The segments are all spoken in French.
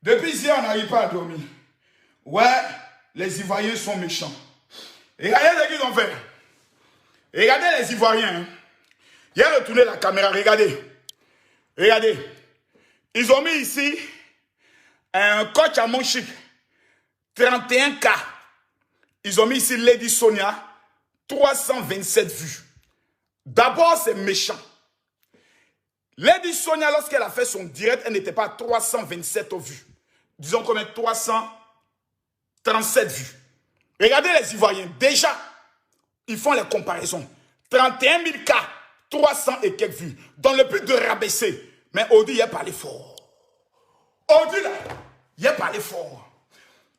Depuis hier, on n'arrive pas à dormir. Ouais, les Ivoiriens sont méchants. Et regardez ce qu'ils ont fait. Et regardez les Ivoiriens. Hein. Il a retourné la caméra, regardez. Regardez. Ils ont mis ici un coach à mon chic. 31K. Ils ont mis ici Lady Sonia. 327 vues. D'abord, c'est méchant. Lady Sonia, lorsqu'elle a fait son direct, elle n'était pas à 327 vues. Disons combien? 337 vues. Regardez les Ivoiriens. Déjà, ils font les comparaisons. 31 000 cas, 300 et quelques vues. Dans le but de rabaisser. Mais Audi, il a parlé fort. Audi, là, il a parlé fort.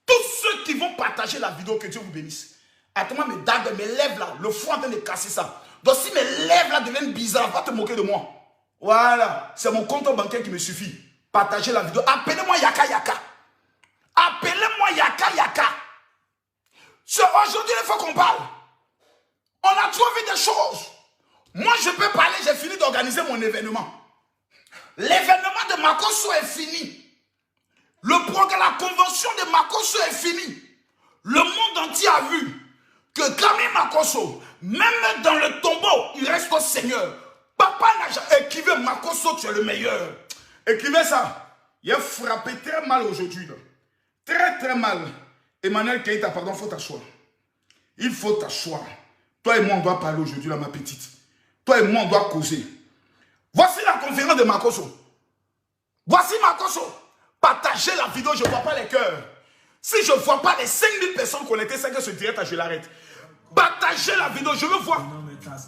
Tous ceux qui vont partager la vidéo, que Dieu vous bénisse. Attends, mes dagues, mes lèvres, là, le foie en train de casser ça. Donc, si mes lèvres, là, deviennent bizarres, va te moquer de moi. Voilà, c'est mon compte bancaire qui me suffit. Partagez la vidéo. Appelez-moi Yaka Yaka. Appelez-moi Yaka Yaka. Aujourd'hui, il faut qu'on parle. On a trouvé des choses. Moi, je peux parler, j'ai fini d'organiser mon événement. L'événement de Makosso est fini. Le programme, la convention de Makosso est finie. Le monde entier a vu que Camille Makosso, même dans le tombeau, il reste au Seigneur. Papa n'a jamais écrivé Makosso, tu es le meilleur. Écrivez ça. Il a frappé très mal aujourd'hui. Très très mal. Emmanuel Keïta, pardon, il faut t'asseoir. Il faut t'asseoir. Toi et moi, on doit parler aujourd'hui, là, ma petite. Toi et moi, on doit causer. Voici la conférence de Makosso. Voici Makosso. Partagez la vidéo, je ne vois pas les cœurs. Si je ne vois pas les 5000 personnes connectées, c'est que ce direct, je l'arrête. Partagez la vidéo, je veux voir.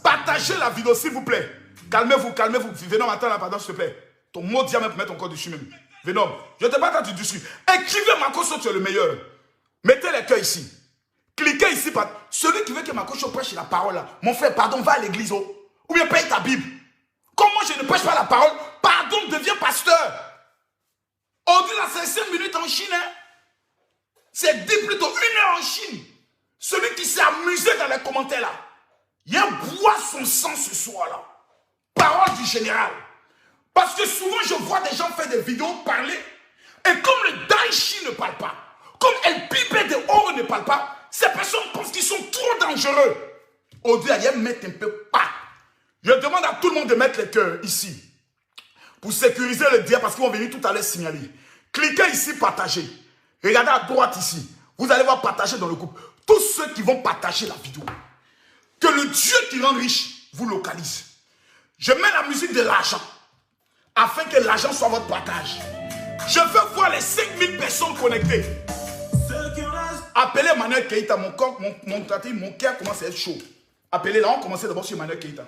Partagez la vidéo, s'il vous plaît. Calmez-vous, calmez-vous. Venom, attends là, pardon, s'il te plaît. Ton mot diamant pour mettre ton corps dessus même. Venom, je ne t'ai pas attendu dessus. Écrivez Makosso, tu es le meilleur. Mettez les cœurs ici. Cliquez ici. Celui qui veut que Makosso prêche la parole là, mon frère, pardon, va à l'église. Oh. Ou bien paye ta Bible. Comme moi, je ne prêche pas la parole, pardon, deviens pasteur. On dit là, c'est 5 minutes en Chine. Hein? C'est 10 plutôt 1 heure en Chine. Celui qui s'est amusé dans les commentaires là, il boit son sang ce soir là. Parole du général. Parce que souvent, je vois des gens faire des vidéos parler. Et comme le Daichi ne parle pas, comme El Pipe de Oro ne parle pas, ces personnes pensent qu'ils sont trop dangereux. Audrey, il mettre un peu pas. Je demande à tout le monde de mettre les cœurs ici. Pour sécuriser le dia, parce qu'ils vont venir tout à l'heure signaler. Cliquez ici, partagez. Regardez à droite ici. Vous allez voir partager dans le groupe. Tous ceux qui vont partager la vidéo. Que le Dieu qui rend riche vous localise. Je mets la musique de l'argent. Afin que l'argent soit votre partage. Je veux voir les 5000 personnes connectées. Appelez Manuel Keïta. Mon cœur commence à être chaud. Appelez là, on commence d'abord sur Manuel Keïta.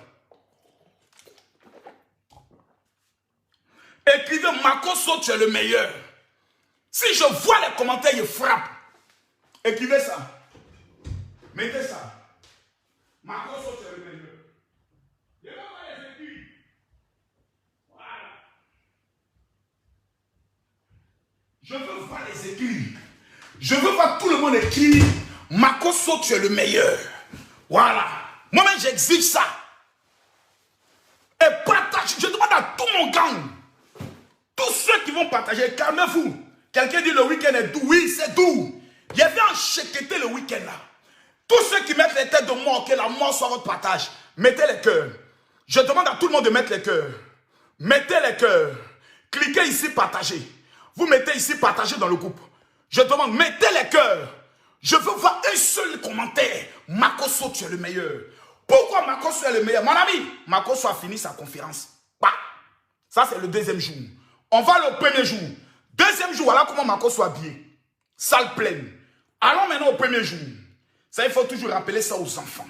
Écrivez Makosso, tu es le meilleur. Si je vois les commentaires, je frappe. Écrivez ça. Mettez ça. Makosso, tu es le meilleur. Je vais voir les écrits. Voilà. Je veux voir les écrits. Je veux voir tout le monde écrire Makosso, tu es le meilleur. Voilà. Moi-même, j'exige ça. Et partage. Je demande à tout mon gang. Tous ceux qui vont partager, calmez-vous. Quelqu'un dit le week-end est doux. Oui, c'est doux. Il y avait un chéqueté le week-end là. Tous ceux qui mettent les têtes de mort, que la mort soit votre partage, mettez les cœurs. Je demande à tout le monde de mettre les cœurs. Mettez les cœurs. Cliquez ici, partagez. Vous mettez ici, partagez dans le groupe. Je demande, mettez les cœurs. Je veux voir un seul commentaire. Makosso, tu es le meilleur. Pourquoi Makosso est le meilleur? Mon ami, Makosso a fini sa conférence. Bah. Ça, c'est le deuxième jour. On va le premier jour. Deuxième jour, voilà comment Makosso soit habillé. Salle pleine. Allons maintenant au premier jour. Ça, il faut toujours rappeler ça aux enfants.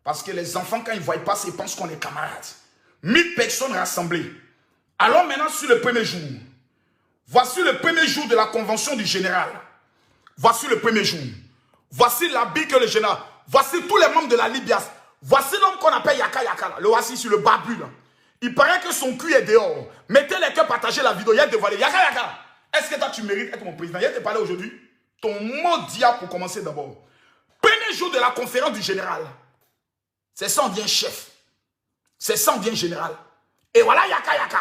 Parce que les enfants, quand ils ne voient pas, ils pensent qu'on est camarades. 1000 personnes rassemblées. Allons maintenant sur le premier jour. Voici le premier jour de la convention du général. Voici le premier jour. Voici l'habit que le général. Voici tous les membres de la Libias. Voici l'homme qu'on appelle Yaka Yaka. Le voici sur le barbu. Là. Il paraît que son cul est dehors. Mettez les cœurs, partagez la vidéo. Il y a dévoilé. Yaka Yaka. Est-ce que toi tu mérites d'être mon président? Il y a te parlé aujourd'hui. Ton mot diable pour commencer d'abord. Premier jour de la conférence du général. C'est ça on devient chef. C'est ça on devient général. Et voilà Yaka Yaka.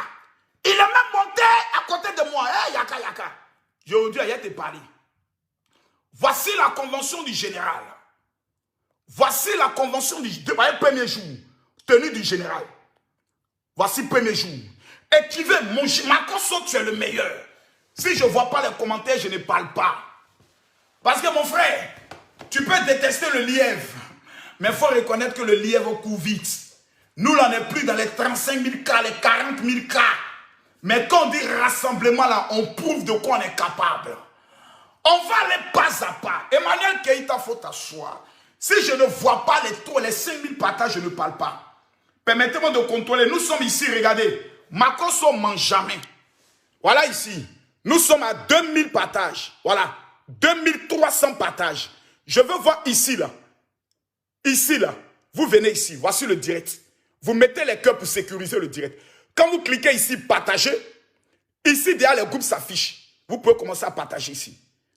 Il est même monté à côté de moi. Hey, Yaka Yaka. Aujourd'hui, il y a te parler. Voici la convention du général. Voici la convention du premier jour. Tenue du général. Voici le premier jour. Écrivez, Makosso, tu es le meilleur. Si je ne vois pas les commentaires, je ne parle pas. Parce que mon frère, tu peux détester le lièvre. Mais il faut reconnaître que le lièvre court vite. Nous, là, on n'est plus dans les 35 000 cas, les 40 000 cas. Mais quand on dit rassemblement, là, on prouve de quoi on est capable. On va aller pas à pas. Emmanuel Keïta, faut t'asseoir. Si je ne vois pas les tours, les 5 000 partages, je ne parle pas. Permettez-moi de contrôler. Nous sommes ici, regardez. Makosso mange jamais. Voilà ici. Nous sommes à 2000 partages. Voilà. 2300 partages. Je veux voir ici, là. Ici, là. Vous venez ici. Voici le direct. Vous mettez les cœurs pour sécuriser le direct. Quand vous cliquez ici, partager. Ici, derrière les groupes s'affichent. Vous pouvez commencer à partager ici.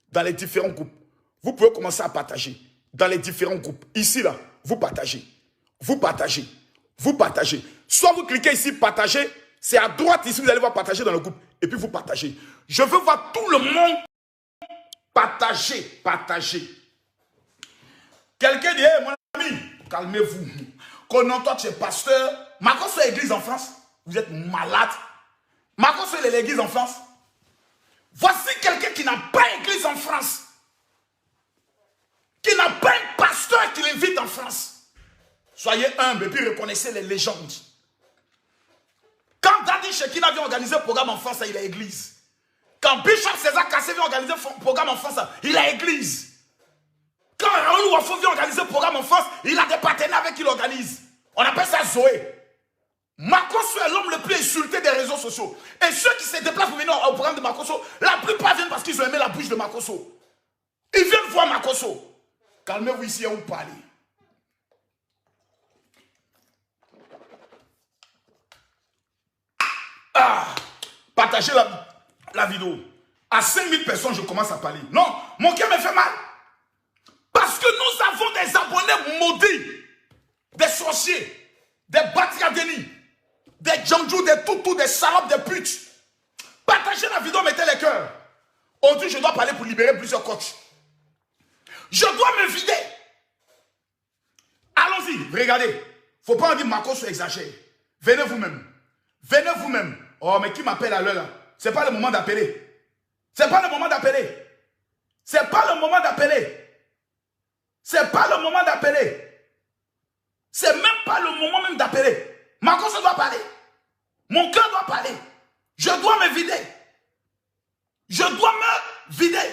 Dans les différents groupes. Vous pouvez commencer à partager. Dans les différents groupes. Ici, là. Vous partagez. Vous partagez. Vous partagez. Soit vous cliquez ici, partager. C'est à droite ici, vous allez voir partager dans le groupe. Et puis vous partagez. Je veux voir tout le monde partager. Partager. Quelqu'un dit, hey, mon ami, calmez-vous. Quand toi tu es pasteur, Makosso est l'église en France. Vous êtes malade. Makosso est l'église en France. Voici quelqu'un qui n'a pas église en France. Qui n'a pas un pasteur qui l'invite en France. Soyez humble et puis reconnaissez les légendes. Quand Daddy Shekina vient organiser un programme en France, il a église. Quand Bishop César Kassé vient organiser un programme en France, il a église. Quand Raoul Wafo vient organiser un programme en France, il a des partenaires avec qui il organise. On appelle ça Zoé. Makosso est l'homme le plus insulté des réseaux sociaux. Et ceux qui se déplacent pour venir au programme de Makosso, la plupart viennent parce qu'ils ont aimé la bouche de Makosso. Ils viennent voir Makosso. Calmez-vous ici et vous parlez. Ah, partagez la vidéo. À 5000 personnes, je commence à parler. Non, mon cœur me fait mal. Parce que nous avons des abonnés maudits. Des sorciers. Des Batriadeni. Des Djandjou, des Toutous, des salopes, des putes. Partagez la vidéo, mettez les cœurs. Aujourd'hui, je dois parler pour libérer plusieurs coachs. Je dois me vider. Allons-y, regardez. Il ne faut pas en dire Makosso exagère. Venez vous-même. Venez vous-même. Oh, mais qui m'appelle à l'heure là? Ce n'est pas le moment d'appeler. Ce n'est pas le moment d'appeler. Ce n'est pas le moment d'appeler. Ce n'est pas le moment d'appeler. Ce n'est même pas le moment même d'appeler. Makosso doit parler. Mon cœur doit parler. Je dois me vider. Je dois me vider.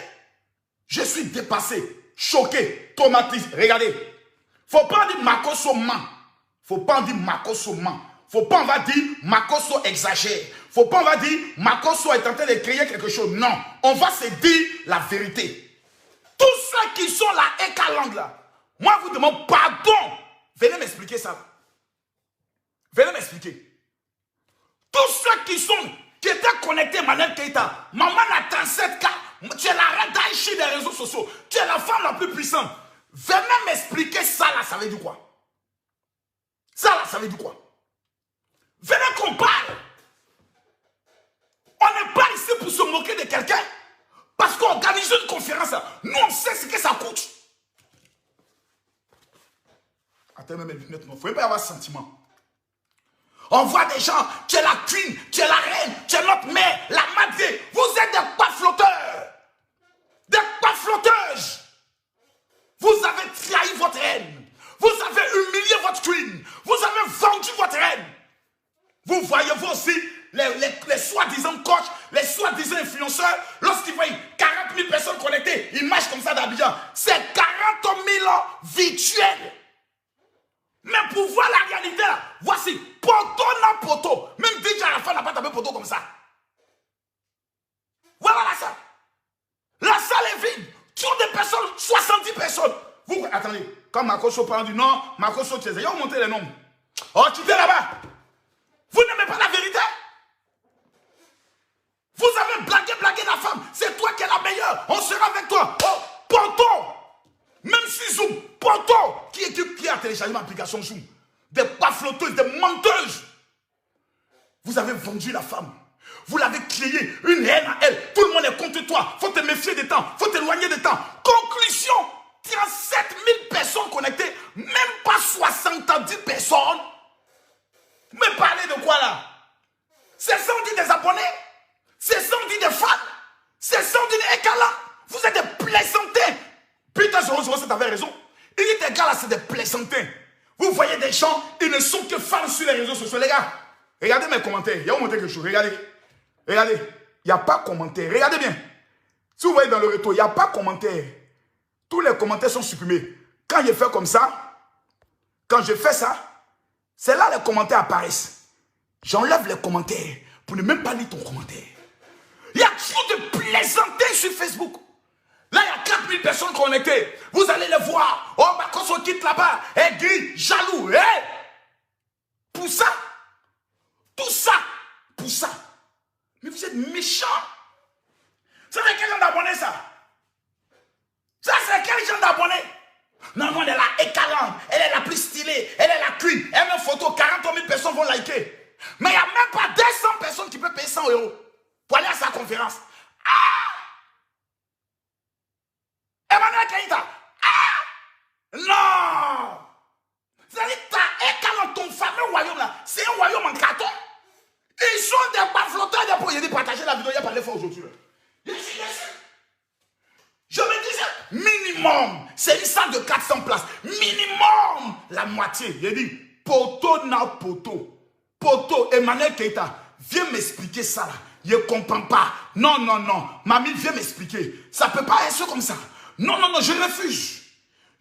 Je suis dépassé, choqué, traumatisé. Regardez. Il ne faut pas dire Makosso ment. Il ne faut pas dire Makosso ment. Faut pas on va dire Makosso exagère. Faut pas on va dire Makosso est en train de créer quelque chose. Non, on va se dire la vérité. Tous ceux qui sont là et langue là, moi je vous demande pardon. Venez m'expliquer ça. Venez m'expliquer. Tous ceux qui étaient connectés à Emmanuel Keïta, maman a 37 ans, tu es la reine d'Aïchi des réseaux sociaux, tu es la femme la plus puissante. Venez m'expliquer ça là, ça veut dire quoi? Ça là, ça veut dire quoi? Venez qu'on parle. On n'est pas ici pour se moquer de quelqu'un. Parce qu'on organise une conférence. Nous, on sait ce que ça coûte. Attends, même les lunettes, il ne faut pas avoir sentiment. On voit des gens, tu es la queen, tu es la reine, tu es notre mère, la madre. Vous êtes des pas-flotteurs. Des pas-flotteuses. Vous avez trahi votre reine. Vous avez humilié votre queen. Vous avez vendu votre reine. Vous voyez vous aussi les soi-disant coachs, les soi-disant influenceurs, lorsqu'ils voient 40 000 personnes connectées, ils marchent comme ça d'Abidjan. C'est 40 000 virtuels. Mais pour voir la réalité là, voici, poteau na poteau. Même DJ à la fin n'a pas tapé poteau comme ça. Voilà la salle. La salle est vide. Sur des personnes, 70 personnes. Vous, attendez, quand Makosso parle du non, Makosso, tu sais, ils ont monté les noms. Oh, tu es là-bas. Vous n'aimez pas la vérité? Vous avez blagué la femme. C'est toi qui es la meilleure. On sera avec toi. Oh, Ponton. Même si Zoom, Ponton. Qui a téléchargé l'application Zoom? Des pas-flotteuses, des menteuses. Vous avez vendu la femme. Vous l'avez créée, une haine à elle. Tout le monde est contre toi. temps, faut te méfier des temps, faut t'éloigner des temps. Conclusion, 37 000 personnes connectées, même pas 70 personnes. Mais parlez de quoi là? C'est sans dire des abonnés, c'est sans dire des fans, c'est sans dire des écalants. Vous êtes des plaisantins. Putain, 007 avait raison. Il dit des gars là, c'est des plaisantins. Vous voyez des gens, ils ne sont que fans sur les réseaux sociaux. Les gars, regardez mes commentaires. Il y a montré quelque chose. Regardez. Regardez. Il n'y a pas de commentaire. Regardez bien. Si vous voyez dans le retour, il n'y a pas de commentaire. Tous les commentaires sont supprimés. Quand je fais comme ça, quand je fais ça, c'est là les commentaires apparaissent. J'enlève les commentaires pour ne même pas lire ton commentaire. Il y a trop de plaisanteries sur Facebook. Là, il y a 4000 personnes connectées. Vous allez les voir. Oh, bah, quand on quitte là-bas, aigri, jaloux. Pour ça, tout ça, pour ça. Mais vous êtes méchants. Ça, c'est quel genre d'abonnés, ça? Ça, c'est quel genre d'abonnés? Non, elle est la écalante. Elle est la plus stylée. Elle est la queen. Elle met une photo. 40 000 personnes vont liker. Mais il n'y a même pas 200 personnes qui peuvent payer 100 € pour aller à sa conférence. Ah! Emmanuel Keïta. Ah! Non! C'est-à-dire que t'as écalante ton fameux royaume là. C'est un royaume en carton. Ils sont des baflotteurs de pour. Il dit partager la vidéo. Il n'y a pas l'effort aujourd'hui. Je me disais, minimum, c'est une salle de 400 places. Minimum, la moitié. Il dit, poteau na poteau. Poteau, Emmanuel Keïta, viens m'expliquer ça là. Je ne comprends pas. Non, non, non. Mamie, viens m'expliquer. Ça ne peut pas être comme ça. Non, non, non, je refuse.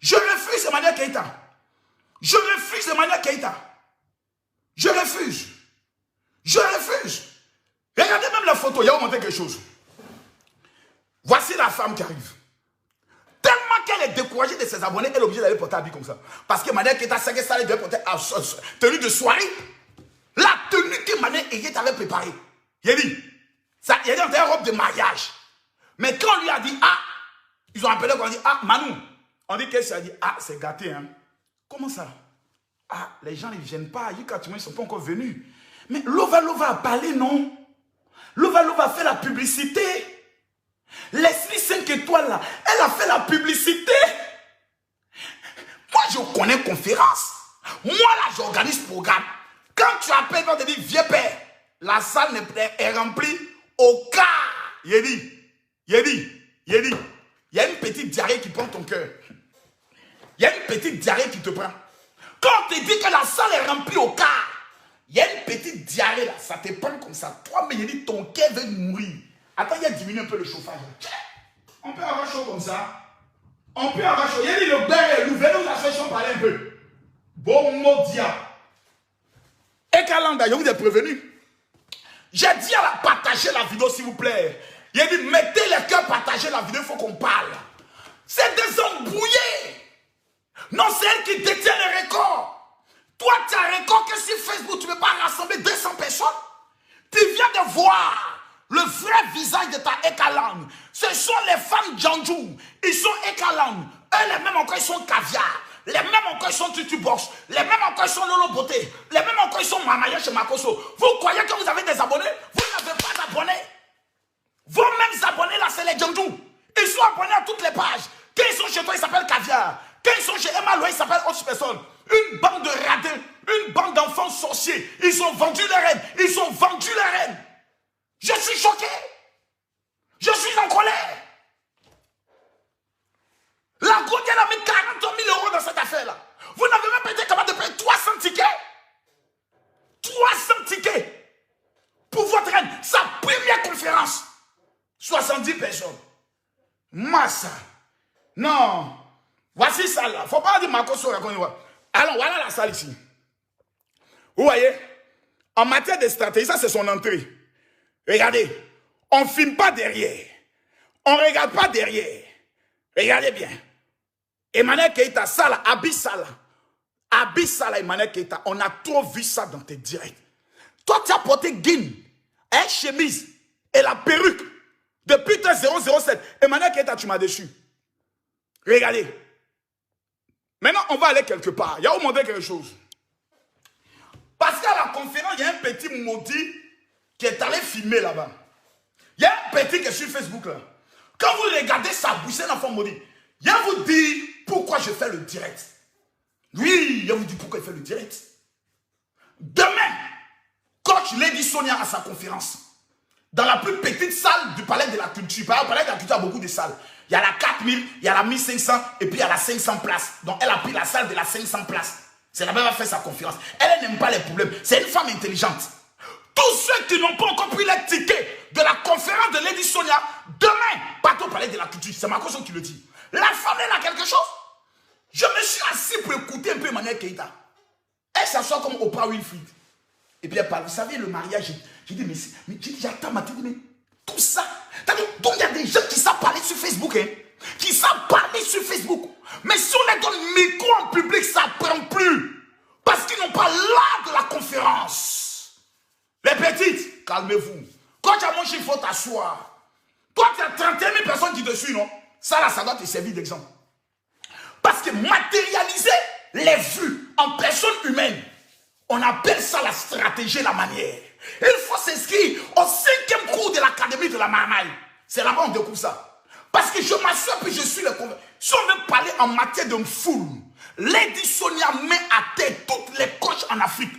Je refuse Emmanuel Keïta. Je refuse Emmanuel Keïta. Je refuse. Je refuse. Regardez même la photo, il y a montré quelque chose. Voici la femme qui arrive. Tellement qu'elle est découragée de ses abonnés, elle est obligée d'aller porter habit comme ça. Parce que Emmanuel Keïta sait que ça allait porter tenue de soirée. La tenue que Emmanuel Keïta avait préparée. Il a dit, ça, il a dit, on une robe de mariage. Mais quand on lui a dit, ah, ils ont appelé, on dit, ah, Manou. On dit qu'elle s'est dit, ah, c'est gâté, hein. Comment ça? Ah, les gens ne viennent pas. Ils ne sont pas encore venus. Mais Lova a parlé, non? Lova a fait la publicité. Leslie 5 étoiles, là, elle a fait la publicité. Moi, je connais conférence. Moi, là, j'organise programme. Quand tu appelles, on te dit, vieux père, la salle est remplie au cas. Il y a une petite diarrhée qui prend ton cœur. Il y a une petite diarrhée qui te prend. Quand on te dit que la salle est remplie au cas, il y a une petite diarrhée là, ça te prend comme ça. Toi, mais il dit, ton cœur veut mourir. Attends, il y a diminué un peu le chauffage. On peut avoir chaud comme ça. On peut avoir chaud. Il y a dit, le bain est ouvert, nous associons parler un peu. Bon mot dia. Et Kalanda, je vous ai prévenu. J'ai dit à la partager la vidéo, s'il vous plaît. Il a dit, mettez les cœurs, partagez la vidéo, il faut qu'on parle. C'est des embrouillés. Non, c'est elle qui détient le record. Toi, tu as un record que sur Facebook, tu ne peux pas rassembler 200 personnes. Tu viens de voir le vrai visage de ta Ekalang. Ce sont les femmes Djanjou. Ils sont Ekalang. Eux, les mêmes encore, ils sont caviar. Les mêmes encore, ils sont Tutubox. Les mêmes encore, ils sont Lolo Beauté. Les mêmes encore, ils sont Mamaya chez Makoso. Vous croyez que vous avez des abonnés? Vous n'avez pas d'abonnés. Vos mêmes abonnés, là, c'est les Djanjou. Ils sont abonnés à toutes les pages. Quand ils sont chez toi, ils s'appellent caviar. Quand ils sont chez Emma Loé, ils s'appellent autre personne. Une bande de radins, une bande d'enfants sorciers. Ils ont vendu les reines. Ils ont vendu les reines. Je suis choqué. Je suis en colère. La Gaudienne a mis 40 000 € dans cette affaire-là. Vous n'avez même pas été capable de payer 300 tickets. 300 tickets. Pour votre reine. Sa première conférence. 70 personnes. Massa. Non. Voici ça là. Faut pas dire Makoso. Alors voilà la salle ici. Vous voyez? En matière de stratégie, ça c'est son entrée. Regardez. On ne filme pas derrière. On ne regarde pas derrière. Regardez bien. Emmanuel Keïta, ça là, Abissala. Abissala, Emmanuel Keïta. On a trop vu ça dans tes directs. Toi, tu as porté guin, chemise et la perruque. Depuis ton 007. Emmanuel Keïta, tu m'as déçu. Regardez. Maintenant, on va aller quelque part. Il y a où montrer quelque chose. Parce qu'à la conférence, il y a un petit maudit qui est allé filmer là-bas. Il y a un petit qui est sur Facebook là. Quand vous regardez ça, c'est un enfant maudit. Il va vous dire pourquoi je fais le direct. Oui, il va vous dire pourquoi il fait le direct. Demain, coach Lady Sonia à sa conférence. Dans la plus petite salle du Palais de la Culture. Par exemple, le Palais de la Culture a beaucoup de salles. Il y a la 4000, il y a la 1500 et puis il y a la 500 places. Donc elle a pris la salle de la 500 places. C'est là-bas qu'elle va faire sa conférence. Elle n'aime pas les problèmes. C'est une femme intelligente. Tous ceux qui n'ont pas encore pris les tickets de la conférence de Lady Sonia, demain, partez au Palais de la Culture. C'est Marco qui le dit. La femme, elle a quelque chose. Je me suis assis pour écouter un peu Emmanuel Keïta. Elle s'assoit comme Oprah Winfrey. Et puis elle parle. Vous savez, le mariage, j'ai dit, mais j'attends ma tête, mais tout ça. Donc il y a des gens qui savent parler sur Facebook, hein, qui savent parler sur Facebook. Mais si on les donne micro en public, ça ne prend plus. Parce qu'ils n'ont pas l'art de la conférence. Les petites, calmez-vous. Quand tu as mangé, il faut t'asseoir. Toi, tu as 31 000 personnes qui te suivent, non? Ça, là, ça doit te servir d'exemple. Parce que matérialiser les vues en personne humaine, on appelle ça la stratégie, la manière. Il faut s'inscrire au 5e cours de l'académie de la marmaille. C'est là-bas on découvre ça. Parce que je m'assois puis je suis le convaincu. Si on veut parler en matière de foule, Lady Sonia met à terre toutes les coachs en Afrique.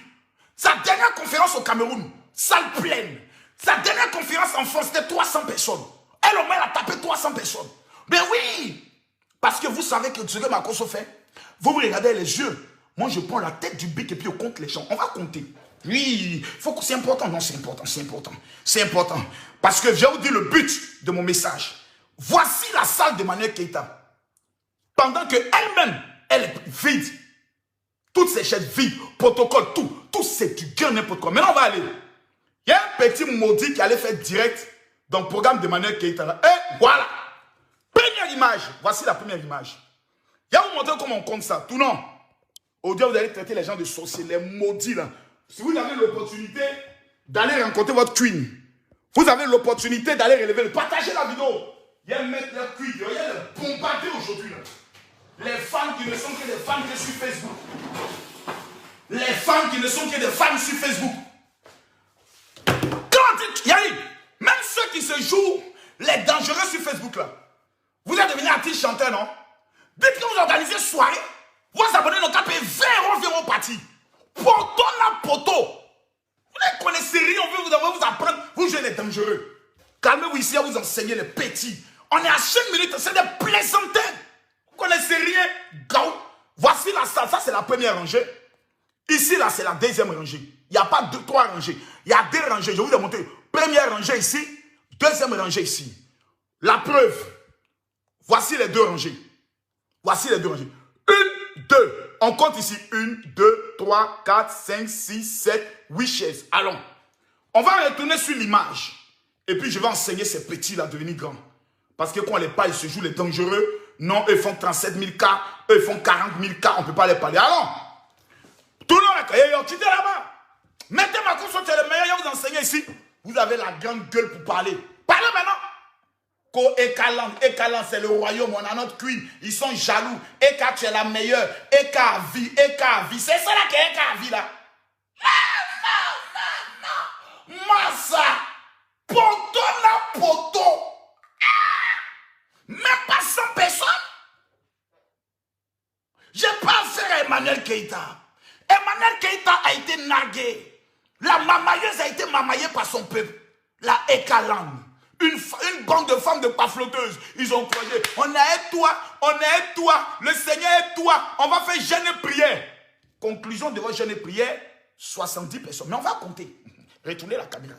Sa dernière conférence au Cameroun, salle pleine. Sa dernière conférence en France, c'était 300 personnes. Elle, au moins, elle a tapé 300 personnes. Mais oui, parce que vous savez que ce que Makoso fait, vous me regardez les yeux. Moi, je prends la tête du bic et puis on compte les gens. On va compter. Oui, c'est important. Non, c'est important, c'est important. C'est important. Parce que je vais vous dire le but de mon message. Voici la salle d'Emmanuel Keïta. Pendant qu'elle-même, elle est vide. Toutes ces chaises vides, protocole, tout c'est du gain n'importe quoi. Maintenant, on va aller. Il y a un petit maudit qui allait faire direct dans le programme d'Emmanuel Keïta. Et voilà. Première image. Voici la première image. Il va vous montrer comment on compte ça. Tout non. Aujourd'hui, vous allez traiter les gens de sorciers, les maudits là. Si vous avez l'opportunité d'aller rencontrer votre queen, vous avez l'opportunité d'aller relever, partager la vidéo. Il y a un mec, il y a queen, il y a les bombardés aujourd'hui là. Les femmes qui ne sont que des femmes que sur Facebook. Les femmes qui ne sont que des femmes sur Facebook. Quand Yannick, même ceux qui se jouent les dangereux sur Facebook là, vous êtes devenus artistes chanteurs, non? Dès que vous organisez soirée, vos abonnés n'ont qu'à payer 20 € au parti. Poteau na poteau. Vous ne connaissez rien, on veut vous apprendre. Vous jouez les dangereux. Calmez-vous ici à vous enseigner les petits. On est à 5 minutes, c'est des plaisanteries. Vous ne connaissez rien. Gaou. Voici la salle, ça c'est la première rangée. Ici, là, c'est la deuxième rangée. Il n'y a pas 3 rangées. Il y a 2 rangées. Je vous ai montré. Première rangée ici, deuxième rangée ici. La preuve. Voici les 2 rangées. Voici les 2 rangées. 1, 2. On compte ici. 1, 2, 3, 4, 5, 6, 7, 8 chaises. Allons. On va retourner sur l'image. Et puis, je vais enseigner ces petits-là à devenir grands. Parce que quand on les parle, ils se jouent les dangereux. Non, eux font 37 000 cas. Eux font 40 000 cas. On ne peut pas les parler. Allons. Tout le monde, quittez là-bas. Mettez ma conscience, c'est le meilleur. Je vais vous enseigner ici. Vous avez la grande gueule pour parler. Parlez maintenant. Ekalan, c'est le royaume, on a notre queen, ils sont jaloux. Eka, tu es la meilleure. Eka vie. C'est ça là qui est Eka vie là. Non. Massa. Poto na poto. Même pas 100 personnes. J'ai pas affaire à Emmanuel Keïta. Emmanuel Keïta a été nargué. La mamailleuse a été mamaillée par son peuple. La Ekalan. Une bande de femmes de pas flotteuses. Ils ont croyé. On est toi. Le Seigneur est toi. On va faire jeûne et prière. Conclusion de votre jeûne et prière, 70 personnes. Mais on va compter. Retournez la caméra.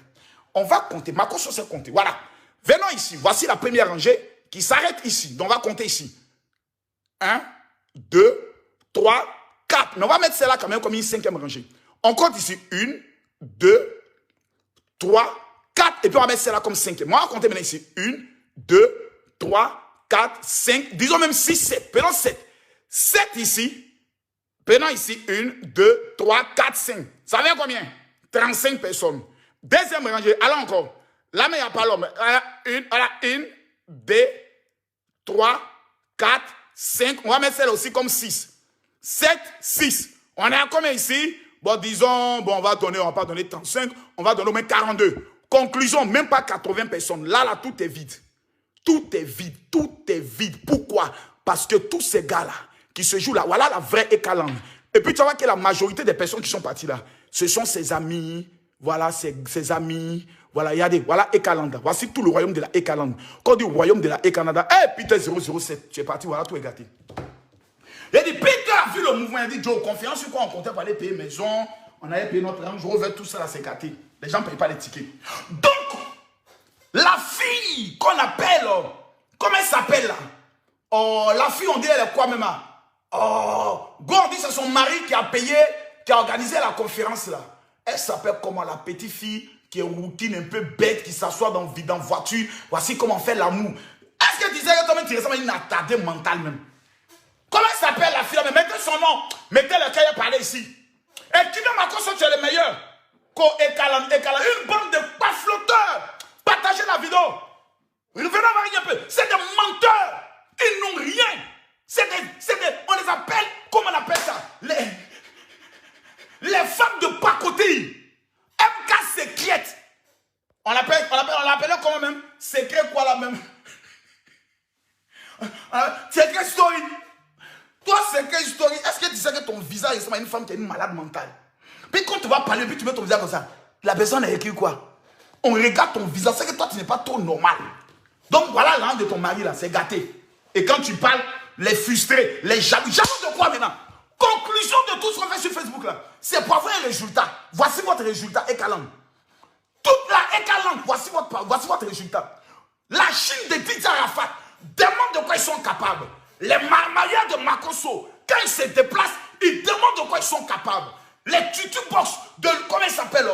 On va compter. Ma conscience est comptée. Voilà. Venons ici. Voici la première rangée qui s'arrête ici. Donc on va compter ici. 1, 2, 3, 4. Mais on va mettre celle-là quand même comme une 5e rangée. On compte ici. 1, 2, 3, 4, et puis on va mettre celle-là comme 5. Moi, on va compter maintenant ici. 1, 2, 3, 4, 5, disons même 6, 7. Prenons 7. 7 ici. Prenons ici 1, 2, 3, 4, 5. Ça fait combien? 35 personnes. Deuxième rangée. Allons encore. Là, mais il n'y a pas l'homme. 1, 2, 3, 4, 5. On va mettre celle aussi comme 6. 7, 6. On est à combien ici? Bon, disons, bon, on va pas donner 35. On va donner au moins 42. Conclusion, même pas 80 personnes. Là, tout est vide. Tout est vide, tout est vide. Pourquoi? Parce que tous ces gars-là qui se jouent là, voilà la vraie Ekaland. Et puis tu vois que la majorité des personnes qui sont parties là, ce sont ses amis, voilà ses amis, voilà, regardez, voilà Ekalanda. Voici tout le royaume de la Ekaland. Quand on dit royaume de la Ekalanda, Peter 007, tu es parti, voilà, tout est gâté. Il a dit, Peter a vu le mouvement, il a dit, Joe, confiance sur quoi on comptait pour aller payer maison, on allait payer notre argent, je reviens tout ça là, c'est gâté. Les gens ne payent pas les tickets. Donc, la fille qu'on appelle, comment elle s'appelle là? Oh, la fille, on dit, elle est quoi même? Oh, Go, on dit, c'est son mari qui a payé, qui a organisé la conférence là. Elle s'appelle comment? La petite fille qui est routine, un peu bête, qui s'assoit dans voiture. Voici comment on fait l'amour. Est-ce que tu disais que toi-même, tu ressembles à une attardée mentale même? Comment elle s'appelle la fille? Mais mettez son nom. Mettez le cahier parler ici. Et tu veux ma conscience, tu es le meilleur. Une bande de flotteurs. Partagez la vidéo. Venez voir un peu. C'est des menteurs. Ils n'ont rien. On les appelle, comment on appelle ça? Les femmes de pacotille. MK Secret. On l'appelle comment même? Secret quoi là même? Secret Story. Toi, Secret Story, est-ce que tu sais que ton visage ressemble à une femme qui est une malade mentale? Puis quand tu vas parler, puis tu mets ton visage comme ça, la personne a écrit quoi? On regarde ton visage, c'est que toi tu n'es pas trop normal. Donc voilà l'âme de ton mari là, c'est gâté. Et quand tu parles, les frustrés, les jaloux. Jaloux de quoi maintenant? Conclusion de tout ce qu'on fait sur Facebook là, c'est pour avoir un résultat. Voici votre résultat, Ekaland. Toute la Ekaland, voici votre résultat. La Chine de Didier Arafat demande de quoi ils sont capables. Les marmaillards de Makosso, quand ils se déplacent, ils demandent de quoi ils sont capables. Les tutu-box de, comment ils s'appellent?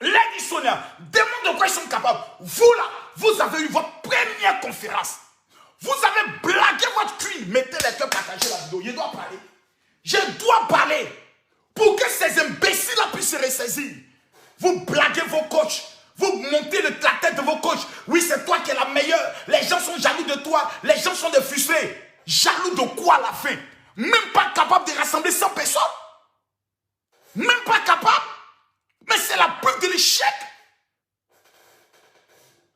Les Sonia demandent de quoi ils sont capables. Vous là, vous avez eu votre première conférence. Vous avez blagué votre cul. Mettez les cœurs, partagez la vidéo. Je dois parler. Je dois parler. Pour que ces imbéciles-là puissent se ressaisir. Vous blaguez vos coachs. Vous montez la tête de vos coachs. Oui, c'est toi qui es la meilleure. Les gens sont jaloux de toi. Les gens sont des frustrés. Jaloux de quoi à la fin? Même pas capable de rassembler 100 personnes. Même pas capable. Mais c'est la preuve de l'échec.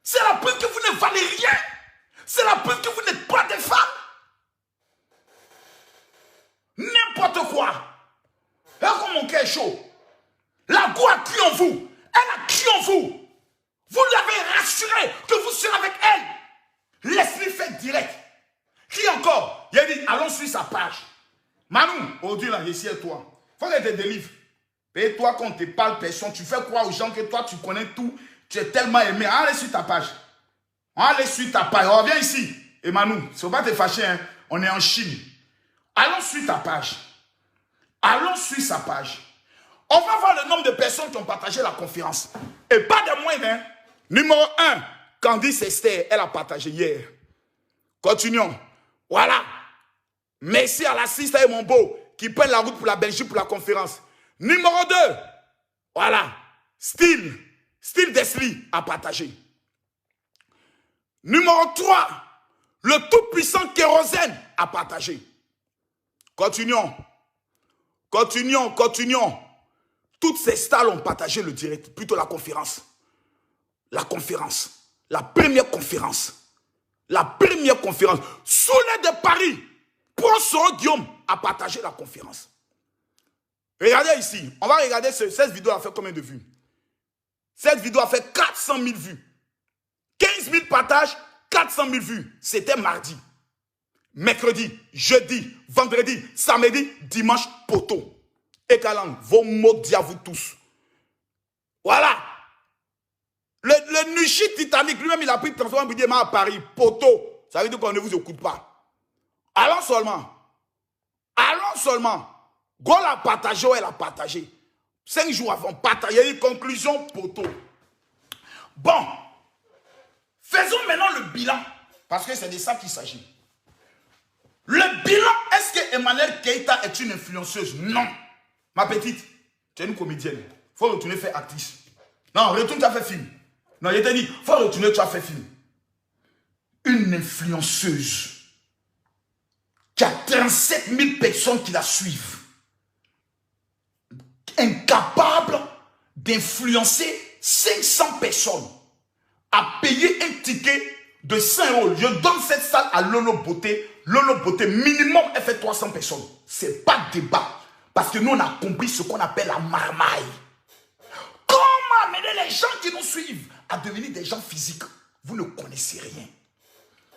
C'est la preuve que vous ne valez rien. C'est la preuve que vous n'êtes pas des femmes. N'importe quoi. Regarde comme mon cœur est chaud. La Go a cru en vous. Elle a cru en vous. Vous lui avez rassuré que vous serez avec elle. Laisse-lui faire direct. Qui encore? Il a dit, allons sur sa page. Manu, aujourd'hui là, ici et toi. Il faut qu'elle te délivre. Et toi, quand on te parle personne, tu fais croire aux gens que toi, tu connais tout. Tu es tellement aimé. Allez sur ta page. Allez sur ta page. Reviens ici. Et Manu, il ne faut pas te fâcher. Hein. On est en Chine. Allons sur ta page. Allons sur sa page. On va voir le nombre de personnes qui ont partagé la conférence. Et pas de moins, hein. Numéro 1, Candice Esther, elle a partagé hier. Continuons. Voilà. Merci à la sister et mon beau qui prennent la route pour la Belgique pour la conférence. Numéro 2, voilà. Style Desli a partagé. Numéro 3, le tout-puissant Kérosène a partagé. Continuons. Toutes ces stars ont partagé le direct, plutôt la conférence. La première conférence. Soulé de Paris, Professeur Guillaume a partagé la conférence. Regardez ici, on va regarder cette vidéo a fait combien de vues? Cette vidéo a fait 400 000 vues. 15 000 partages, 400 000 vues. C'était mardi. Mercredi, jeudi, vendredi, samedi, dimanche, poteau. Ekaland, vos mots à vous tous. Voilà. Le Nushi Titanic, lui-même, il a pris transformé à Paris. Poteau. Ça veut dire qu'on ne vous écoute pas. Allons seulement. Go l'a partagé, elle a partagé. 5 jours avant, partagé, une conclusion, poteau. Bon. Faisons maintenant le bilan. Parce que c'est de ça qu'il s'agit. Le bilan, est-ce que Emmanuel Keïta est une influenceuse? Non. Ma petite, tu es une comédienne. Il faut retourner faire actrice. Non, retourne, tu as fait film. Non, je t'ai dit, il faut retourner, tu as fait film. Une influenceuse qui a 37 000 personnes qui la suivent. Incapable d'influencer 500 personnes à payer un ticket de 5 euros, je donne cette salle à Lolo Beauté. Lolo Beauté, minimum, elle fait 300 personnes. C'est pas de débat. Parce que nous, on a compris ce qu'on appelle la marmaille. Comment amener les gens qui nous suivent à devenir des gens physiques? Vous ne connaissez rien.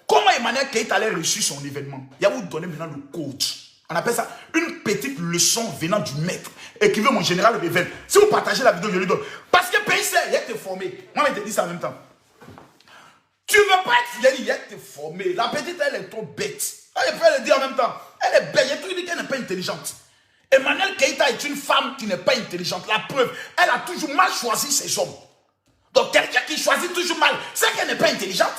Comment Emmanuel Keïta allait réussir son événement? Il va vous donner maintenant le coach. On appelle ça une petite leçon venant du maître. Écrivez mon général révèle. Si vous partagez la vidéo, je lui donne. Parce que PIC, il a été formé. Moi, je te dis ça en même temps. Tu ne veux pas être fidèle, il a été formé. La petite, elle est trop bête. Elle peut le dire en même temps. Elle est bête. Il y a tout dit qu'elle n'est pas intelligente. Emmanuel Keïta est une femme qui n'est pas intelligente. La preuve, elle a toujours mal choisi ses hommes. Donc, quelqu'un qui choisit toujours mal, c'est qu'elle n'est pas intelligente.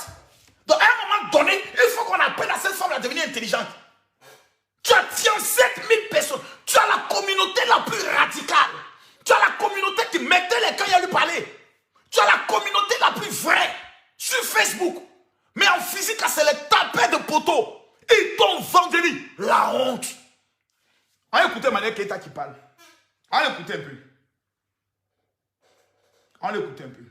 Donc, à un moment donné, il faut qu'on apprenne à cette femme à devenir intelligente. Tu as 7000 personnes. Tu as la communauté la plus radicale. Tu as la communauté qui mettait les cœurs à lui parler. Tu as la communauté la plus vraie sur Facebook. Mais en physique, c'est les tapets de poteaux. Ils t'ont vendu la honte. On va écouter Emmanuel Keïta qui parle. On va l'écouter un peu. On va l'écouter un peu.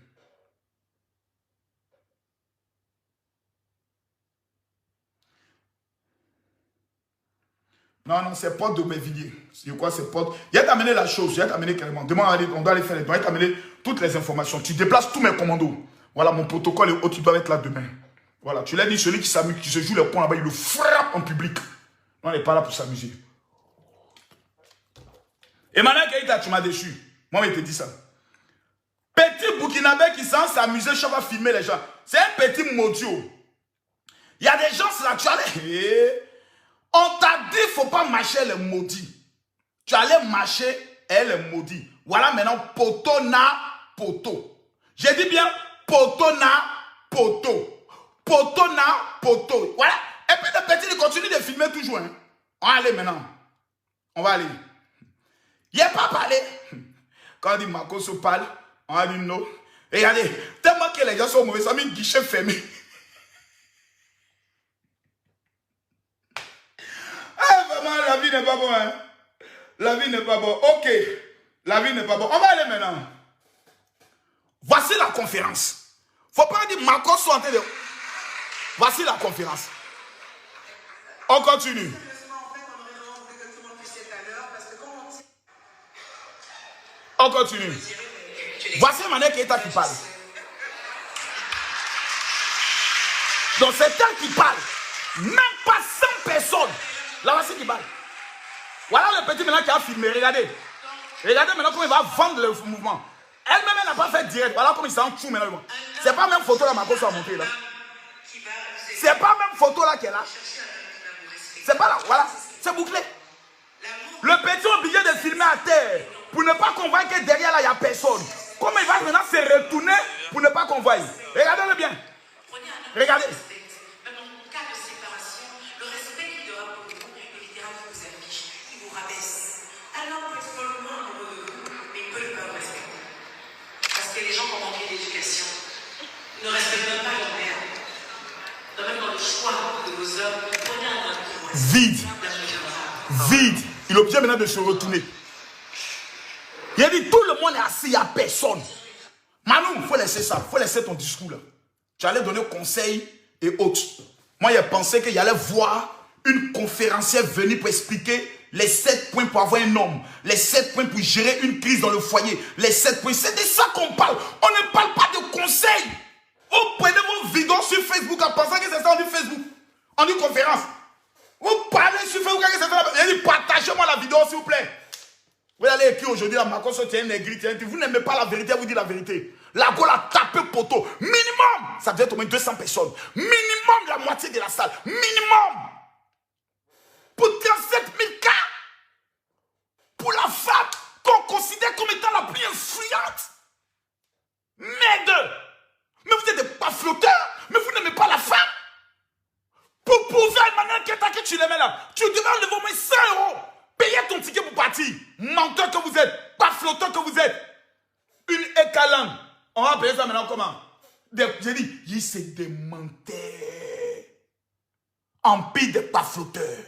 Non, non, c'est Porte de Mévilliers. C'est quoi, c'est Porte? Il a t'amené la chose, il a t'amené carrément. Demain, on doit aller faire les dons. Il a t'amené toutes les informations. Tu déplaces tous mes commandos. Voilà, mon protocole est haut, tu dois être là demain. Voilà, tu l'as dit, celui qui s'amuse, qui se joue les points là-bas, il le frappe en public. On n'est pas là pour s'amuser. Emmanuel Keïta, tu m'as déçu. Moi, je te dis ça. Petit Burkinabé qui s'en s'amuser, je vais filmer les gens. C'est un petit maudit. Il y a des gens là, tu allais. On t'a dit, il ne faut pas marcher les maudits. Tu allais marcher, elle est maudite. Voilà maintenant, poto na poto. J'ai dit bien, poto na poto. Poto na poto. Voilà. Et puis le petit, il continue de filmer toujours. Hein. On va aller maintenant. On va aller. Il n'a pas parlé. Quand on dit Makoso parle, on a dit non. Et regardez, tellement que les gens sont mauvais, ça met un guichet fermé. Ah, vraiment, la vie n'est pas bonne. Hein? La vie n'est pas bonne. Ok. La vie n'est pas bonne. On va aller maintenant. Voici la conférence. Il ne faut pas dire Makoso en train de... Voici la conférence. On continue. On continue. Voici Emmanuel Keïta qui parle. Donc c'est elle qui parle. Même pas 100 personnes. Là, voici qui parle. Voilà le petit maintenant qui a filmé. Regardez. Regardez maintenant comment il va vendre le mouvement. Elle-même, elle n'a pas fait direct. Voilà comment il s'en fout maintenant. C'est pas la même photo là, Makoso a montré là. C'est pas la même photo là qu'elle a. C'est pas là. Voilà. C'est bouclé. Le petit est obligé de filmer à terre. Pour ne pas qu'on voie que derrière là, il n'y a personne. Comment il va maintenant se retourner pour ne pas qu'on voie. Regardez-le bien. Regardez. Même en cas de séparation, le respect qu'il aura pour vous évitera de vous afficher. Il vous rabaisse. Alors, vous êtes follement amoureux de vous, mais il ne peut pas vous respecter. Parce que les gens qui ont manqué d'éducation ne respectent même pas leur mère. Même dans le choix de vos hommes, prenez un peu. Vide. Vide. Il est obligé maintenant de se retourner. Il a dit, tout le monde est assis, il n'y a personne. Manu, il faut laisser ça, il faut laisser ton discours là. Tu allais donner conseils et autres. Moi, j'ai pensé qu'il allait voir une conférencière venir pour expliquer les 7 points pour avoir un homme, les 7 points pour gérer une crise dans le foyer, les 7 points. C'est de ça qu'on parle. On ne parle pas de conseils. Vous prenez vos vidéos sur Facebook en pensant que c'est ça, on dit Facebook. On dit conférence. Vous parlez sur Facebook, c'est ça. Il dit, partagez-moi la vidéo, s'il vous plaît. Vous allez écrire aujourd'hui, la Makoso tient une aigri, vous n'aimez pas la vérité, vous dites la vérité. La Gaule a tapé poteau. Minimum, ça devait être au moins 200 personnes. Minimum, la moitié de la salle. Minimum. Pour 37 000 cas. Pour la femme qu'on considère comme étant la plus influente. Merde. Mais vous êtes des pafloteurs. Mais vous n'aimez pas la femme. Pour prouver à Emmanuel Keïta que tu l'aimais là, tu devais enlever au moins 100 €. Payez ton ticket pour partir. Menteur que vous êtes. Pafloteur que vous êtes. Une écalante. On va payer ça maintenant comment? J'ai dit, c'est des menteurs. Empire des pafloteurs.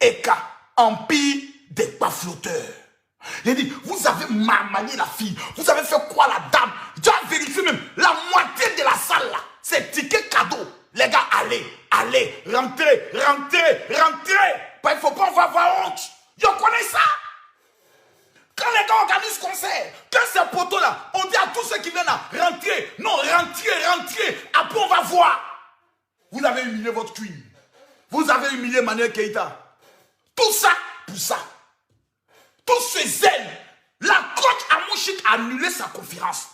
Eka, empire des pafloteurs. J'ai dit, vous avez marmaillé la fille. Vous avez fait quoi la dame? J'ai vérifié même la moitié de la salle là. C'est ticket cadeau. rentrez. Il ne faut pas avoir honte. Je connais ça. Quand les gars organisent concert, quand ces poteaux-là, on dit à tous ceux qui viennent là, rentrez. Non, rentrez. Après, on va voir. Vous avez humilié votre queen. Vous avez humilié Manuel Keïta. Tout ça pour ça. Tout ce zèle. La coach Amonchik a annulé sa conférence.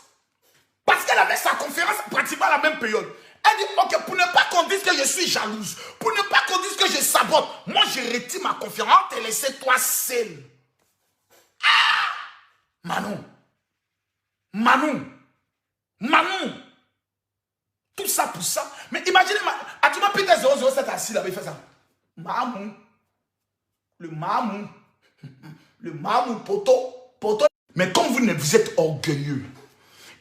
Parce qu'elle avait sa conférence pratiquement à la même période. Elle dit, ok, pour ne pas qu'on dise que je suis jalouse, pour ne pas qu'on dise que je sabote, moi je retire ma conférence et laisser toi seul. Ah! Manon. Tout ça pour ça. Mais imaginez, tu m'as Peter 007 assis là, il fait ça. Mamou. Le mamou, poteau. Mais comme vous êtes orgueilleux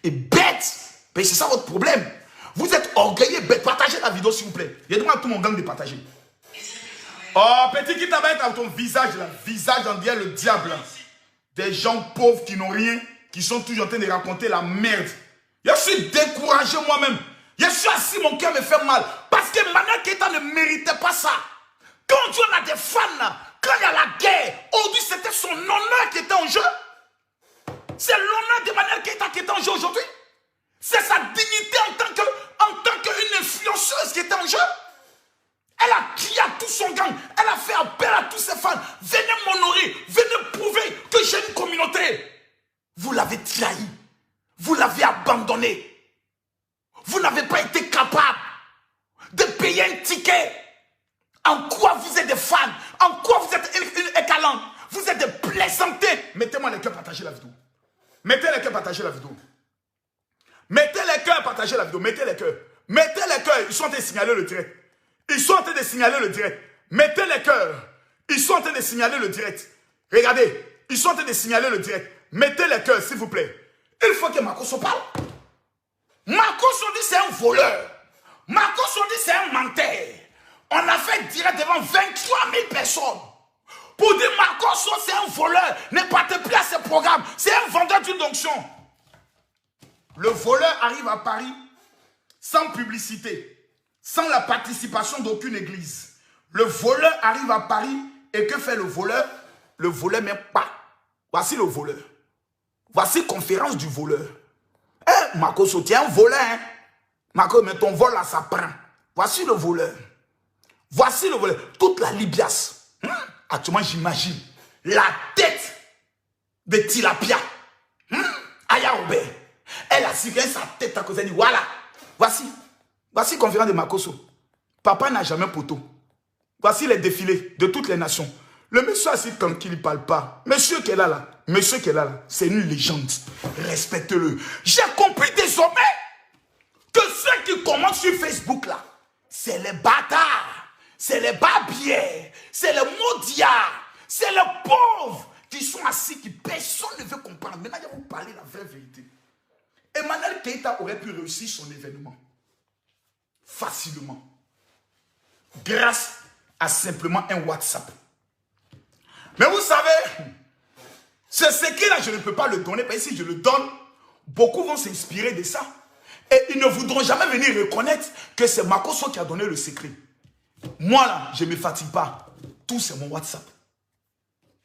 et bête, c'est ça votre problème. Vous êtes orgueilleux et bête. Partagez la vidéo s'il vous plaît. Je demande à tout mon gang de partager. Oh, petit qui t'avait dans ton visage là. Visage, on dirait le diable. Des gens pauvres qui n'ont rien, qui sont toujours en train de raconter la merde. Je suis découragé moi-même. Je suis assis, mon cœur me fait mal. Parce que Manuel Keïta ne méritait pas ça. Quand on a des fans là, quand il y a la guerre, aujourd'hui c'était son honneur qui était en jeu. C'est l'honneur de Manuel Keïta qui est en jeu aujourd'hui. C'est sa dignité en tant qu'une influenceuse qui était en jeu. Elle a crié à tout son gang. Elle a fait appel à tous ses fans. Venez m'honorer. Venez prouver que j'ai une communauté. Vous l'avez trahi. Vous l'avez abandonné. Vous n'avez pas été capable de payer un ticket. En quoi vous êtes des fans? En quoi vous êtes une écalante? Vous êtes des plaisantés. Mettez-moi les cœurs, partagez la vidéo. Mettez les cœurs, partagez la vidéo. Mettez les cœurs, partagez la vidéo. Mettez les cœurs. Mettez les cœurs. Ils sont en train de signaler le direct. Ils sont en train de signaler le direct. Mettez les cœurs. Ils sont en train de signaler le direct. Regardez. Ils sont en train de signaler le direct. Mettez les cœurs, s'il vous plaît. Il faut que Makosso parle. Makosso dit c'est un voleur. Makosso dit c'est un menteur. On a fait direct devant 23 000 personnes. Pour dire Makosso c'est un voleur. Ne partez plus à ce programme. C'est un vendeur d'une onction. Le voleur arrive à Paris sans publicité, sans la participation d'aucune église. Le voleur arrive à Paris et que fait le voleur? Le voleur même pas. Voici le voleur. Voici conférence du voleur. Eh, Makosso, tu es un voleur. Hein? Makosso, mais ton vol là, ça prend. Voici le voleur. Voici le voleur. Toute la libias. Actuellement, j'imagine la tête de Tilapia. Aya Robert. Elle a signé sa tête à cause d'elle. Voilà. Voici conférence de Makosso. Papa n'a jamais poteau. Voici les défilés de toutes les nations. Le monsieur assis tranquille, il ne parle pas. Monsieur qui est là, c'est une légende. Respectez-le. J'ai compris désormais que ceux qui commentent sur Facebook là, c'est les bâtards, c'est les babières, c'est les maudiards, c'est les pauvres qui sont assis, qui personne ne veut comprendre. Maintenant, je vais vous parler la vraie vérité. Emmanuel Keïta aurait pu réussir son événement facilement grâce à simplement un WhatsApp. Mais vous savez, ce secret-là, je ne peux pas le donner parce que si je le donne, beaucoup vont s'inspirer de ça. Et ils ne voudront jamais venir reconnaître que c'est Makosso qui a donné le secret. Moi là, je ne me fatigue pas. Tout c'est mon WhatsApp.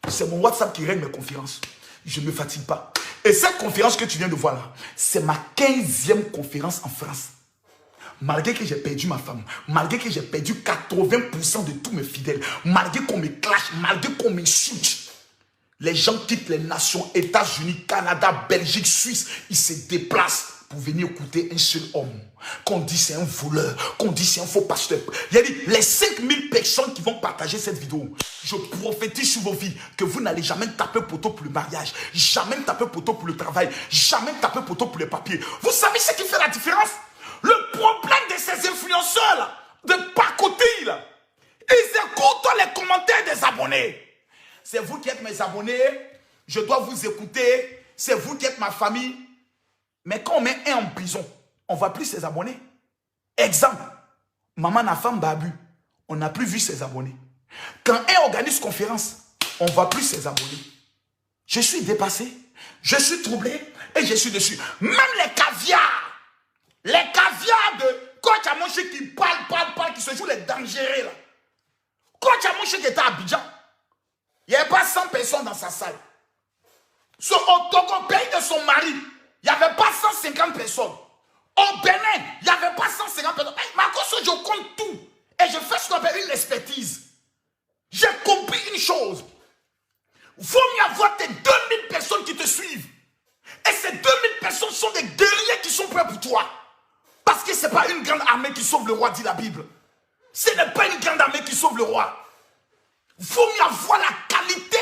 C'est mon WhatsApp qui règle mes conférences. Je ne me fatigue pas. Et cette conférence que tu viens de voir là, c'est ma 15e conférence en France. Malgré que j'ai perdu ma femme, malgré que j'ai perdu 80% de tous mes fidèles, malgré qu'on me clash, malgré qu'on m'insulte, les gens quittent les nations, États-Unis, Canada, Belgique, Suisse, ils se déplacent pour venir écouter un seul homme. Qu'on dit c'est un voleur, qu'on dit c'est un faux pasteur. Il y a dit, les 5000 personnes qui vont partager cette vidéo, je prophétise sur vos vies que vous n'allez jamais taper poteau pour le mariage, jamais taper poteau pour le travail, jamais taper poteau pour les papiers. Vous savez ce qui fait la différence? Le problème de ces influenceurs-là, de pacotille, ils écoutent les commentaires des abonnés. C'est vous qui êtes mes abonnés, je dois vous écouter, c'est vous qui êtes ma famille. Mais quand on met un en prison, on ne voit plus ses abonnés. Exemple, maman n'a femme Babu, on n'a plus vu ses abonnés. Quand un organise conférence, on ne voit plus ses abonnés. Je suis dépassé, je suis troublé et je suis dessus. Même les caviars de Coach Amonchik qui parle, qui se jouent les dangers. gérer là. Quand Tchamouché qui était à Abidjan, il n'y avait pas 100 personnes dans sa salle. Au Togo, pays de son mari, il n'y avait pas 150 personnes. Au Bénin, il n'y avait pas 150 personnes. Hey, Marcos, je compte tout. Et je fais ce qu'on appelle une expertise. J'ai compris une chose. Vaut mieux avoir tes 2000 personnes qui te suivent. Et ces 2000 personnes sont des guerriers qui sont prêts pour toi. Parce que ce n'est pas une grande armée qui sauve le roi, dit la Bible. Ce n'est pas une grande armée qui sauve le roi. Vaut mieux avoir la qualité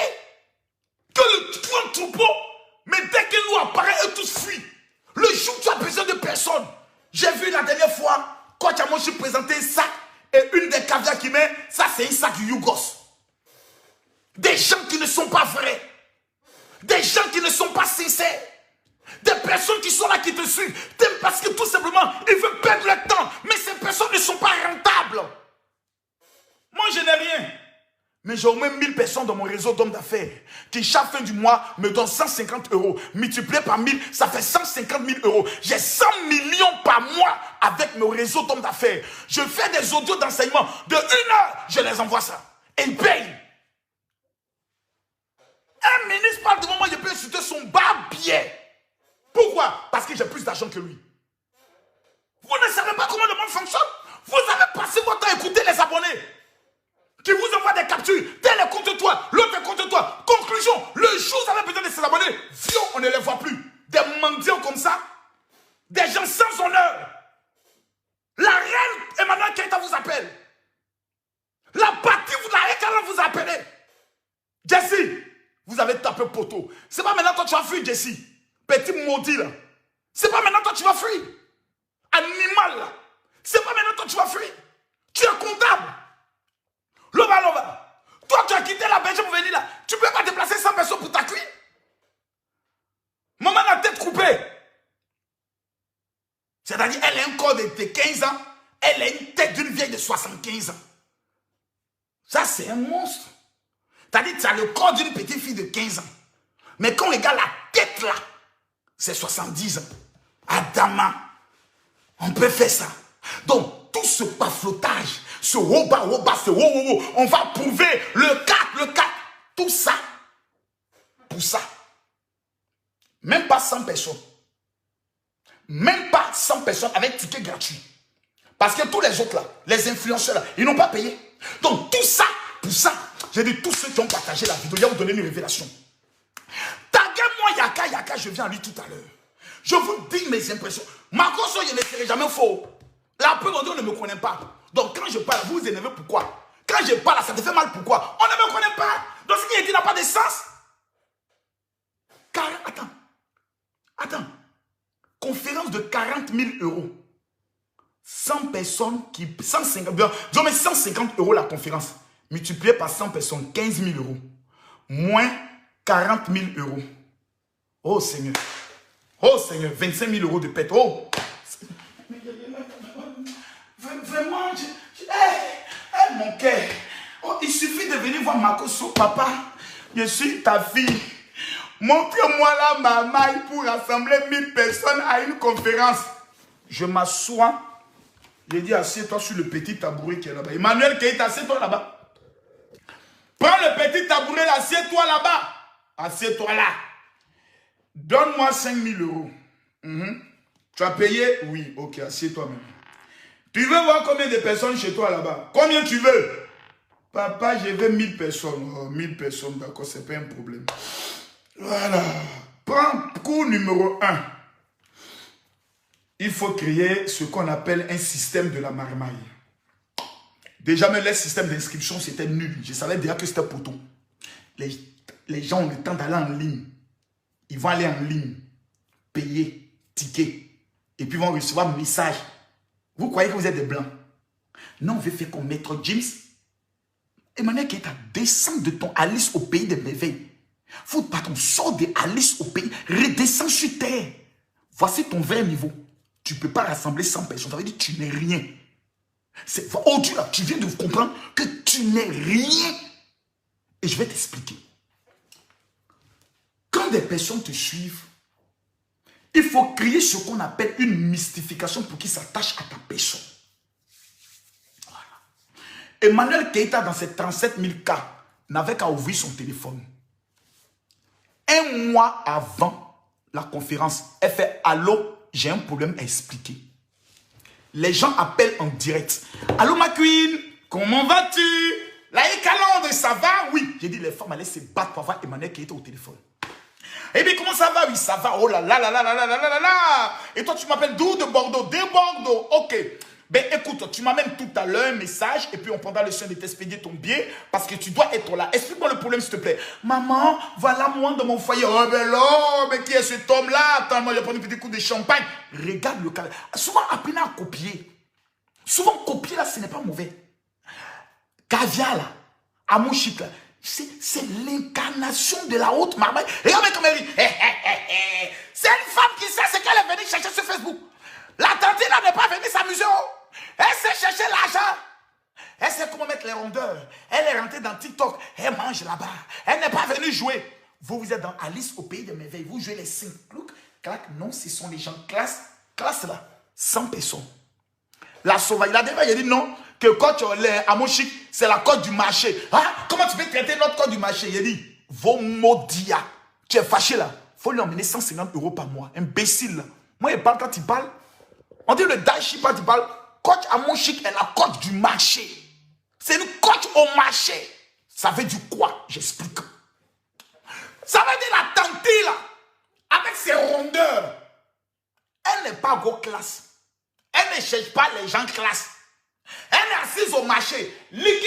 que le grand troupeau. Mais dès que nous apparaît, eux tous fuient. Le jour où tu as besoin de personne. J'ai vu la dernière fois, quand tu as mangé présenté un sac, et une des caviars qui met, ça c'est un sac Yougos. Des gens qui ne sont pas vrais. Des gens qui ne sont pas sincères. Des personnes qui sont là, qui te suivent. Parce que tout simplement, ils veulent perdre le temps. Mais ces personnes ne sont pas rentables. Moi, je n'ai rien. Mais j'ai au moins 1000 personnes dans mon réseau d'hommes d'affaires qui, chaque fin du mois, me donnent 150 €. Multiplié par 1000, ça fait 150 000 €. J'ai 100 millions par mois avec mon réseau d'hommes d'affaires. Je fais des audios d'enseignement de 1 heure. Je les envoie ça. Et ils payent. Un ministre parle du moment où je peux insulter son barbier. Pourquoi? Parce que j'ai plus d'argent que lui. Vous ne savez pas comment le monde fonctionne. Vous avez passé votre temps à écouter les abonnés qui vous envoient des captures. Tel est contre toi, l'autre est contre toi. Conclusion, le jour où vous avez besoin de ces abonnés, vieux, on ne les voit plus. Des mendiants comme ça, des gens sans honneur. La reine Emmanuel Keïta vous appelle. La partie, la reine vous appelle. Jesse, vous avez tapé poteau. C'est pas maintenant toi tu vas fuir, Jesse. Petit maudit là. C'est pas maintenant toi tu vas fuir. Animal là. C'est pas maintenant toi tu vas fuir. Tu es comptable. Loba. Toi tu as quitté la Belgique pour venir là. Tu peux pas déplacer 100 personnes pour ta cuire. Maman a la tête coupée. C'est-à-dire elle a un corps de 15 ans. Elle a une tête d'une vieille de 75 ans. Ça c'est un monstre. C'est-à-dire tu as le corps d'une petite fille de 15 ans. Mais quand on regarde la tête là, c'est 70 ans. Adama, on peut faire ça. Donc, tout ce paflotage, ce woba, ce wo, on va prouver le 4. Tout ça, pour ça. Même pas 100 personnes. Même pas 100 personnes avec ticket gratuit. Parce que tous les autres là, les influenceurs là, ils n'ont pas payé. Donc, tout ça, pour ça, j'ai dit tous ceux qui ont partagé la vidéo, je vais vous donner une révélation. Taguez-moi Yaka, je viens à lui tout à l'heure. Je vous dis mes impressions. Marcos, je ne serai jamais faux. La plupart d'entre vous ne me connaissent pas. Donc quand je parle, vous vous énervez pourquoi? Quand je parle, ça te fait mal pourquoi? On ne me connaît pas. Donc ce qui est dit n'a pas de sens. Car, attends. Conférence de 40 000 €. 100 personnes qui... 150 € la conférence. Multiplié par 100 personnes, 15 000 €. Moins 40 000 €. Oh Seigneur. Oh Seigneur, 25 000 € de pète. Oh. Vraiment, mon cœur. Oh, il suffit de venir voir Marcos. Papa, je suis ta fille. Montre-moi la maman pour rassembler 1000 personnes à une conférence. Je m'assois. Je dis, assieds-toi sur le petit tabouret qui est là-bas. Emmanuel Keïta, assieds-toi là-bas. Prends le petit tabouret, assieds-toi là-bas. Assieds-toi là. Donne-moi 5 000 €. Tu as payé? Oui, ok, assieds-toi même. Tu veux voir combien de personnes chez toi là-bas? Combien tu veux? Papa, je veux 1000 personnes. Oh, 1000 personnes, d'accord, c'est pas un problème. Voilà. Prends cours numéro 1. Il faut créer ce qu'on appelle un système de la marmaille. Déjà, même le système d'inscription, c'était nul. Je savais déjà que c'était poteau. Les gens ont le temps d'aller en ligne. Ils vont aller en ligne, payer, ticket, et puis vont recevoir un message. Vous croyez que vous êtes des blancs? Non, on veut faire comme Maître James. Emmanuel Keïta, descends de ton Alice au pays des merveilles. Faut pas qu'on sorte de Alice au pays, redescends sur terre. Voici ton vrai niveau. Tu ne peux pas rassembler 100 personnes. Ça veut dire que tu n'es rien. Oh Dieu, là, tu viens de comprendre que tu n'es rien. Et je vais t'expliquer. Quand des personnes te suivent, il faut créer ce qu'on appelle une mystification pour qu'ils s'attachent à ta personne. Voilà. Emmanuel Keïta, dans ses 37 000 cas, n'avait qu'à ouvrir son téléphone. Un mois avant la conférence, elle fait « Allô, j'ai un problème à expliquer ». Les gens appellent en direct. « Allô ma queen, comment vas-tu? La Calandre, ça va? Oui. » J'ai dit, les femmes allaient se battre pour avoir Emmanuel Keïta au téléphone. Eh bien, comment ça va? Oui, ça va. Oh là là là là là là là là là. Et toi, tu m'appelles d'où? De Bordeaux. De Bordeaux. Ok. Ben écoute, tu m'amènes tout à l'heure un message et puis on prendra le soin de t'expédier ton billet parce que tu dois être là. Explique-moi le problème s'il te plaît. Maman, voilà moi dans mon foyer. Oh ben là, mais qui est cet homme-là? Attends, moi je prends un petit coup de champagne. Regarde le cas. Souvent apprenez à copier. Souvent copier là, ce n'est pas mauvais. Caviar là, Amouchik là, c'est l'incarnation de la haute marmaille. Regarde comme elle dit. C'est une femme qui sait ce qu'elle est venue chercher sur Facebook. La tante là n'est pas venue s'amuser. Elle sait chercher l'argent. Elle sait comment mettre les rondeurs. Elle est rentrée dans TikTok. Elle mange là-bas. Elle n'est pas venue jouer. Vous êtes dans Alice au pays des merveilles. Vous jouez les 5 cloucs. Clac, non, ce sont les gens classe là. 100 personnes. La sauvage. La débat, il a dit non. Que coach Amouchik, c'est la cote du marché. Ah, comment tu peux traiter notre cote du marché? Il a dit, vos maudia. Tu es fâché là. Il faut lui emmener 150 € par mois. Imbécile là. Moi, il parle quand il parle. On dit le Daichi quand il parle. Coach Amouchik est la cote du marché. C'est une cote au marché. Ça veut dire quoi? J'explique. Ça veut dire la tante là. Avec ses rondeurs. Elle n'est pas go classe. Elle ne cherche pas les gens classe. Elle est assise au marché. Liquider.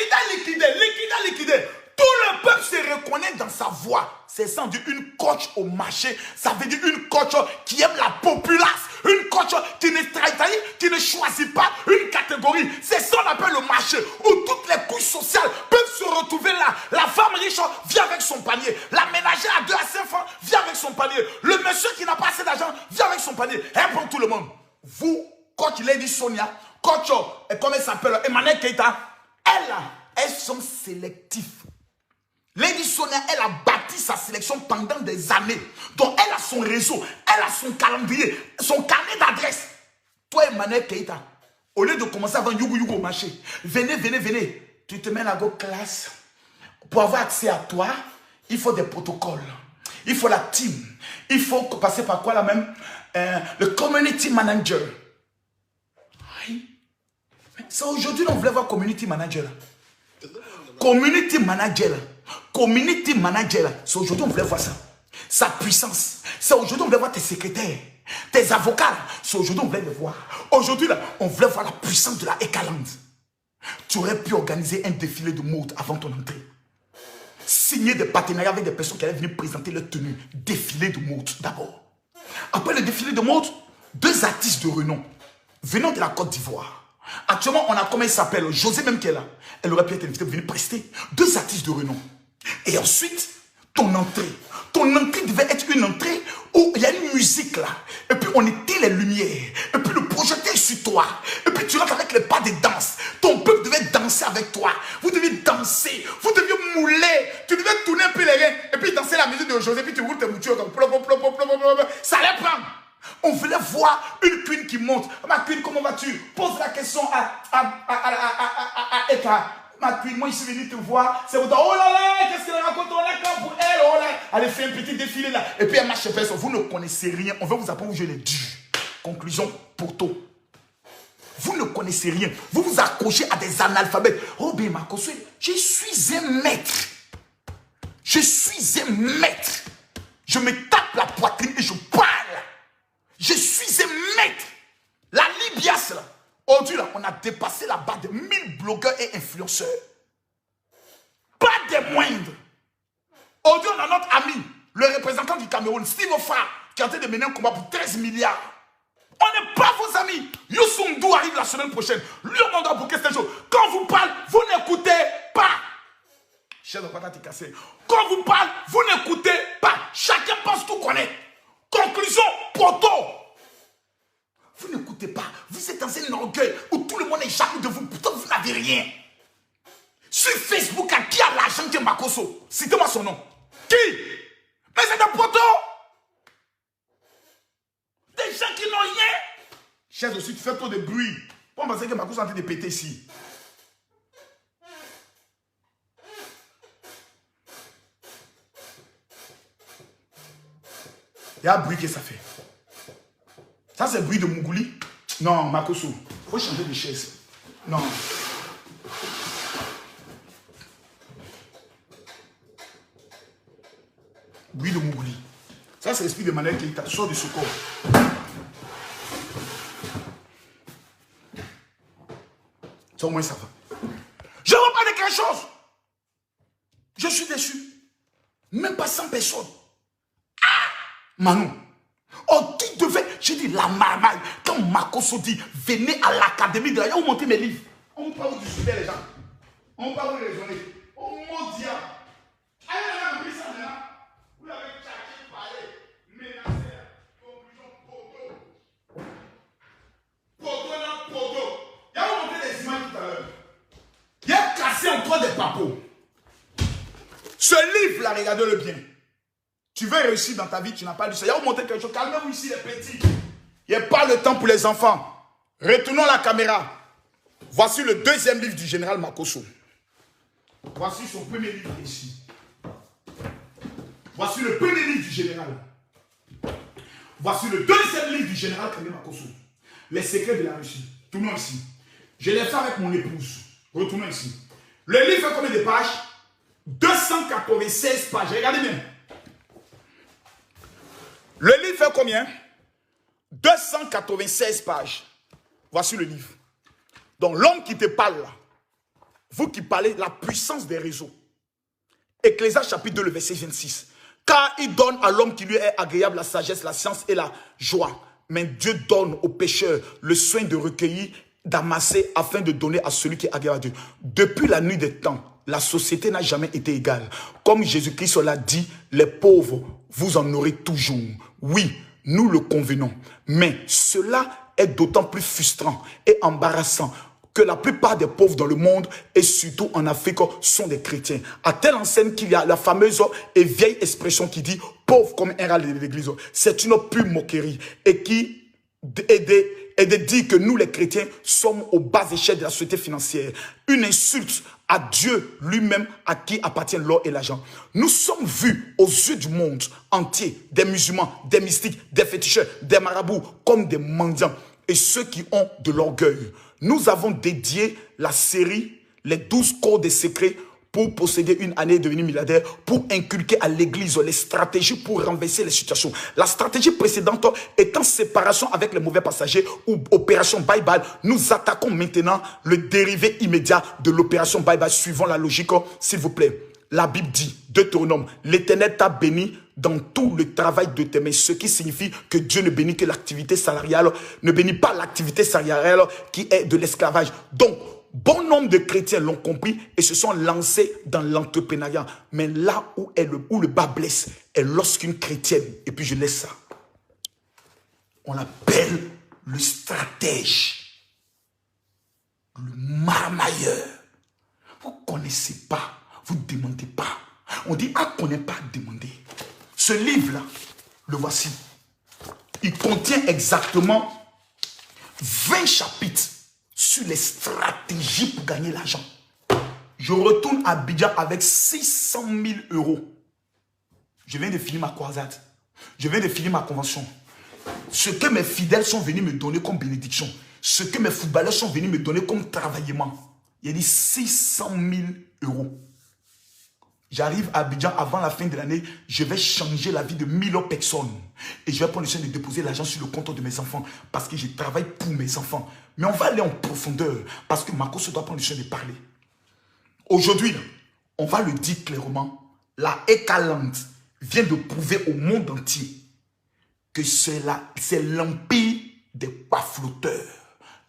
Tout le peuple se reconnaît dans sa voix. C'est sans dire une coach au marché. Ça veut dire une coach qui aime la populace. Une coach qui ne choisit pas une catégorie. C'est ça qu'on appelle le marché. Où toutes les couches sociales peuvent se retrouver là. La femme riche vient avec son panier. La ménagère à 2 à 5 francs vient avec son panier. Le monsieur qui n'a pas assez d'argent vient avec son panier. Elle prend tout le monde. Vous, coach Lady Sonia, coach, comment elle s'appelle, Emmanuel Keïta, elles sont sélectives. Lady Sonia, elle a bâti sa sélection pendant des années. Donc, elle a son réseau, elle a son calendrier, son carnet d'adresse. Toi, Emmanuel Keïta, au lieu de commencer à vendre Yougou au marché, venez. Tu te mets à go classe. Pour avoir accès à toi, il faut des protocoles. Il faut la team. Il faut passer par quoi là même? Le community manager. C'est aujourd'hui qu'on voulait voir community manager. Community manager. C'est aujourd'hui qu'on voulait voir ça. Sa puissance. C'est aujourd'hui qu'on voulait voir tes secrétaires. Tes avocats. C'est aujourd'hui qu'on voulait les voir. Aujourd'hui, là, on voulait voir la puissance de la Ekaland. Tu aurais pu organiser un défilé de mode avant ton entrée. Signer des partenariats avec des personnes qui allaient venir présenter leur tenue. Défilé de mode d'abord. Après le défilé de mode, 2 artistes de renom venant de la Côte d'Ivoire. Actuellement, on a comment il s'appelle, José même qui est là. Elle aurait pu être invitée pour venir prester. 2 artistes de renom. Et ensuite, ton entrée. Ton entrée devait être une entrée où il y a une musique là. Et puis on éteint les lumières. Et puis le projecteur est sur toi. Et puis tu rentres avec les pas de danse. Ton peuple devait danser avec toi. Vous deviez danser. Vous deviez mouler. Tu devais tourner un peu les reins. Et puis danser la musique de José. Et puis tu roules tes moutures comme plop. Ça allait prendre. On voulait voir une queen qui monte. Ma queen, comment vas-tu? Pose la question à Eka. Ma queen, moi je suis venu te voir. C'est vous. Oh là là, qu'est-ce qu'elle raconte? On est quand pour elle. Oh là. Elle fait un petit défilé là. Et puis elle marche vers ça. Vous ne connaissez rien. On va vous apprendre où je l'ai dit. Conclusion, Porto. Vous ne connaissez rien. Vous vous accrochez à des analphabètes. Oh bien, Marcos, je suis un maître. Je me tape la poitrine et je parle. Je suis un maître. La Libias, là. Aujourd'hui, là, on a dépassé la barre de 1000 blogueurs et influenceurs. Pas des moindres. Aujourd'hui, on a notre ami, le représentant du Cameroun, Steve Ofa, qui est en train de mener un combat pour 13 milliards. On n'est pas vos amis. Youssou N'Dour arrive la semaine prochaine. Lui, on demandera pour qu'est-ce que quand vous parlez, vous n'écoutez pas. Cher de patate cassé. Quand vous parlez, vous n'écoutez pas. Chacun pense tout connaître. Conclusion, Porto. Vous n'écoutez pas. Vous êtes dans un orgueil où tout le monde est jaloux de vous. Pourtant, vous n'avez rien. Sur Facebook, qui a l'argent de Makoso? Citez-moi son nom. Qui? Mais c'est des poteaux. Des gens qui n'ont rien. Cher dessus, tu fais trop de bruit. On pensait que Makoso est en train de péter ici. Il y a un bruit que ça fait. Ça, c'est le bruit de Mougouli. Non, Makoso. Il faut changer de chaise. Non. Bruit de Mougouli. Ça, c'est l'esprit de Manuel Keïta. Sort de ce corps. Ça, au moins, ça va. Je ne veux pas de quelque chose. Je suis déçu. Même pas 100 personnes. Ah, Manon. Oh, qui devait... J'ai dit, la marmaille. Quand Makoso dit, venez à l'académie de la... On monte mes livres. On parle du super, les gens. On parle de raisonner. Oh, mon diable. Allez, on a pris ça maintenant. Vous l'avez tchaché, parlé, menacé. Conclusion, poteau. Poteau, là, poteau. Il y a montré des images tout à l'heure. Il a cassé en toi des papos. Ce livre-là, regardez-le bien. Tu veux réussir dans ta vie, tu n'as pas lu ça. Il y a montré quelque chose. Calmez-vous ici, les petits. Il n'y a pas le temps pour les enfants. Retournons la caméra. Voici le deuxième livre du général Makoso. Voici son premier livre ici. Voici le premier livre du général. Voici le deuxième livre du général Makoso. Les secrets de la Russie. Tournons ici. Je l'ai fait avec mon épouse. Retournons ici. Le livre fait combien de pages? 296 pages. Regardez bien. Le livre fait combien? 296 pages. Voici le livre. Donc l'homme qui te parle là, vous qui parlez la puissance des réseaux. Ecclésiaste chapitre 2, le verset 26. Car il donne à l'homme qui lui est agréable la sagesse, la science et la joie. Mais Dieu donne aux pécheurs le soin de recueillir, d'amasser afin de donner à celui qui est agréable à Dieu. Depuis la nuit des temps, la société n'a jamais été égale. Comme Jésus-Christ l'a dit, les pauvres, vous en aurez toujours. Oui, nous le convenons. Mais cela est d'autant plus frustrant et embarrassant que la plupart des pauvres dans le monde et surtout en Afrique sont des chrétiens. À telle enseigne qu'il y a la fameuse et vieille expression qui dit « pauvre comme un râle de l'église ». C'est une pure moquerie et qui est de dire que nous les chrétiens sommes au bas échelle de la société financière. Une insulte à Dieu lui-même à qui appartient l'or et l'argent. Nous sommes vus aux yeux du monde entier, des musulmans, des mystiques, des féticheurs, des marabouts comme des mendiants et ceux qui ont de l'orgueil. Nous avons dédié la série Les 12 codes des secrets pour posséder une année et devenir milliardaire, pour inculquer à l'église les stratégies pour renverser les situations. La stratégie précédente étant séparation avec les mauvais passagers ou opération bye-bye, nous attaquons maintenant le dérivé immédiat de l'opération bye-bye suivant la logique, s'il vous plaît. La Bible dit, Deutéronome, l'Éternel t'a béni dans tout le travail de tes mains, ce qui signifie que Dieu ne bénit que l'activité salariale, ne bénit pas l'activité salariale qui est de l'esclavage. Donc, bon nombre de chrétiens l'ont compris et se sont lancés dans l'entrepreneuriat. Mais là où le bas blesse est lorsqu'une chrétienne, et puis je laisse ça, on l'appelle le stratège, le marmailleur. Vous ne connaissez pas, vous ne demandez pas. On dit, ah, qu'on n'est pas demandé. Ce livre-là, le voici. Il contient exactement 20 chapitres sur les stratégies pour gagner l'argent. Je retourne à Abidjan avec 600 000 euros. Je viens de finir ma croisade. Je viens de finir ma convention. Ce que mes fidèles sont venus me donner comme bénédiction, ce que mes footballeurs sont venus me donner comme travaillement, il y a dit 600 000 euros. J'arrive à Abidjan avant la fin de l'année, je vais changer la vie de 1000 personnes. Et je vais prendre le soin de déposer l'argent sur le compte de mes enfants parce que je travaille pour mes enfants. Mais on va aller en profondeur parce que Makoso doit prendre le soin de parler. Aujourd'hui, on va le dire clairement, la Ekaland vient de prouver au monde entier que c'est l'empire des bas-flotteurs,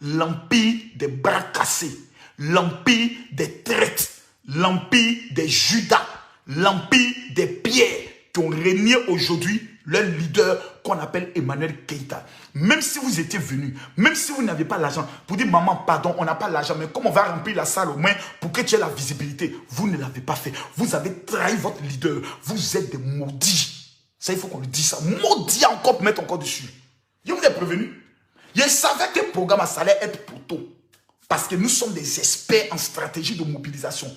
l'empire des bras cassés, l'empire des traites, l'empire des Judas, l'empire des Pierres qui ont régné aujourd'hui leur leader qu'on appelle Emmanuel Keïta. Même si vous étiez venu, même si vous n'avez pas l'argent, pour dire maman pardon, on n'a pas l'argent, mais comme on va remplir la salle au moins pour que tu aies la visibilité, vous ne l'avez pas fait. Vous avez trahi votre leader. Vous êtes des maudits. Ça, il faut qu'on le dise ça. Maudits encore pour mettre encore dessus. Je vous ai prévenu. Je savais que le programme allait être pour tôt. Parce que nous sommes des experts en stratégie de mobilisation.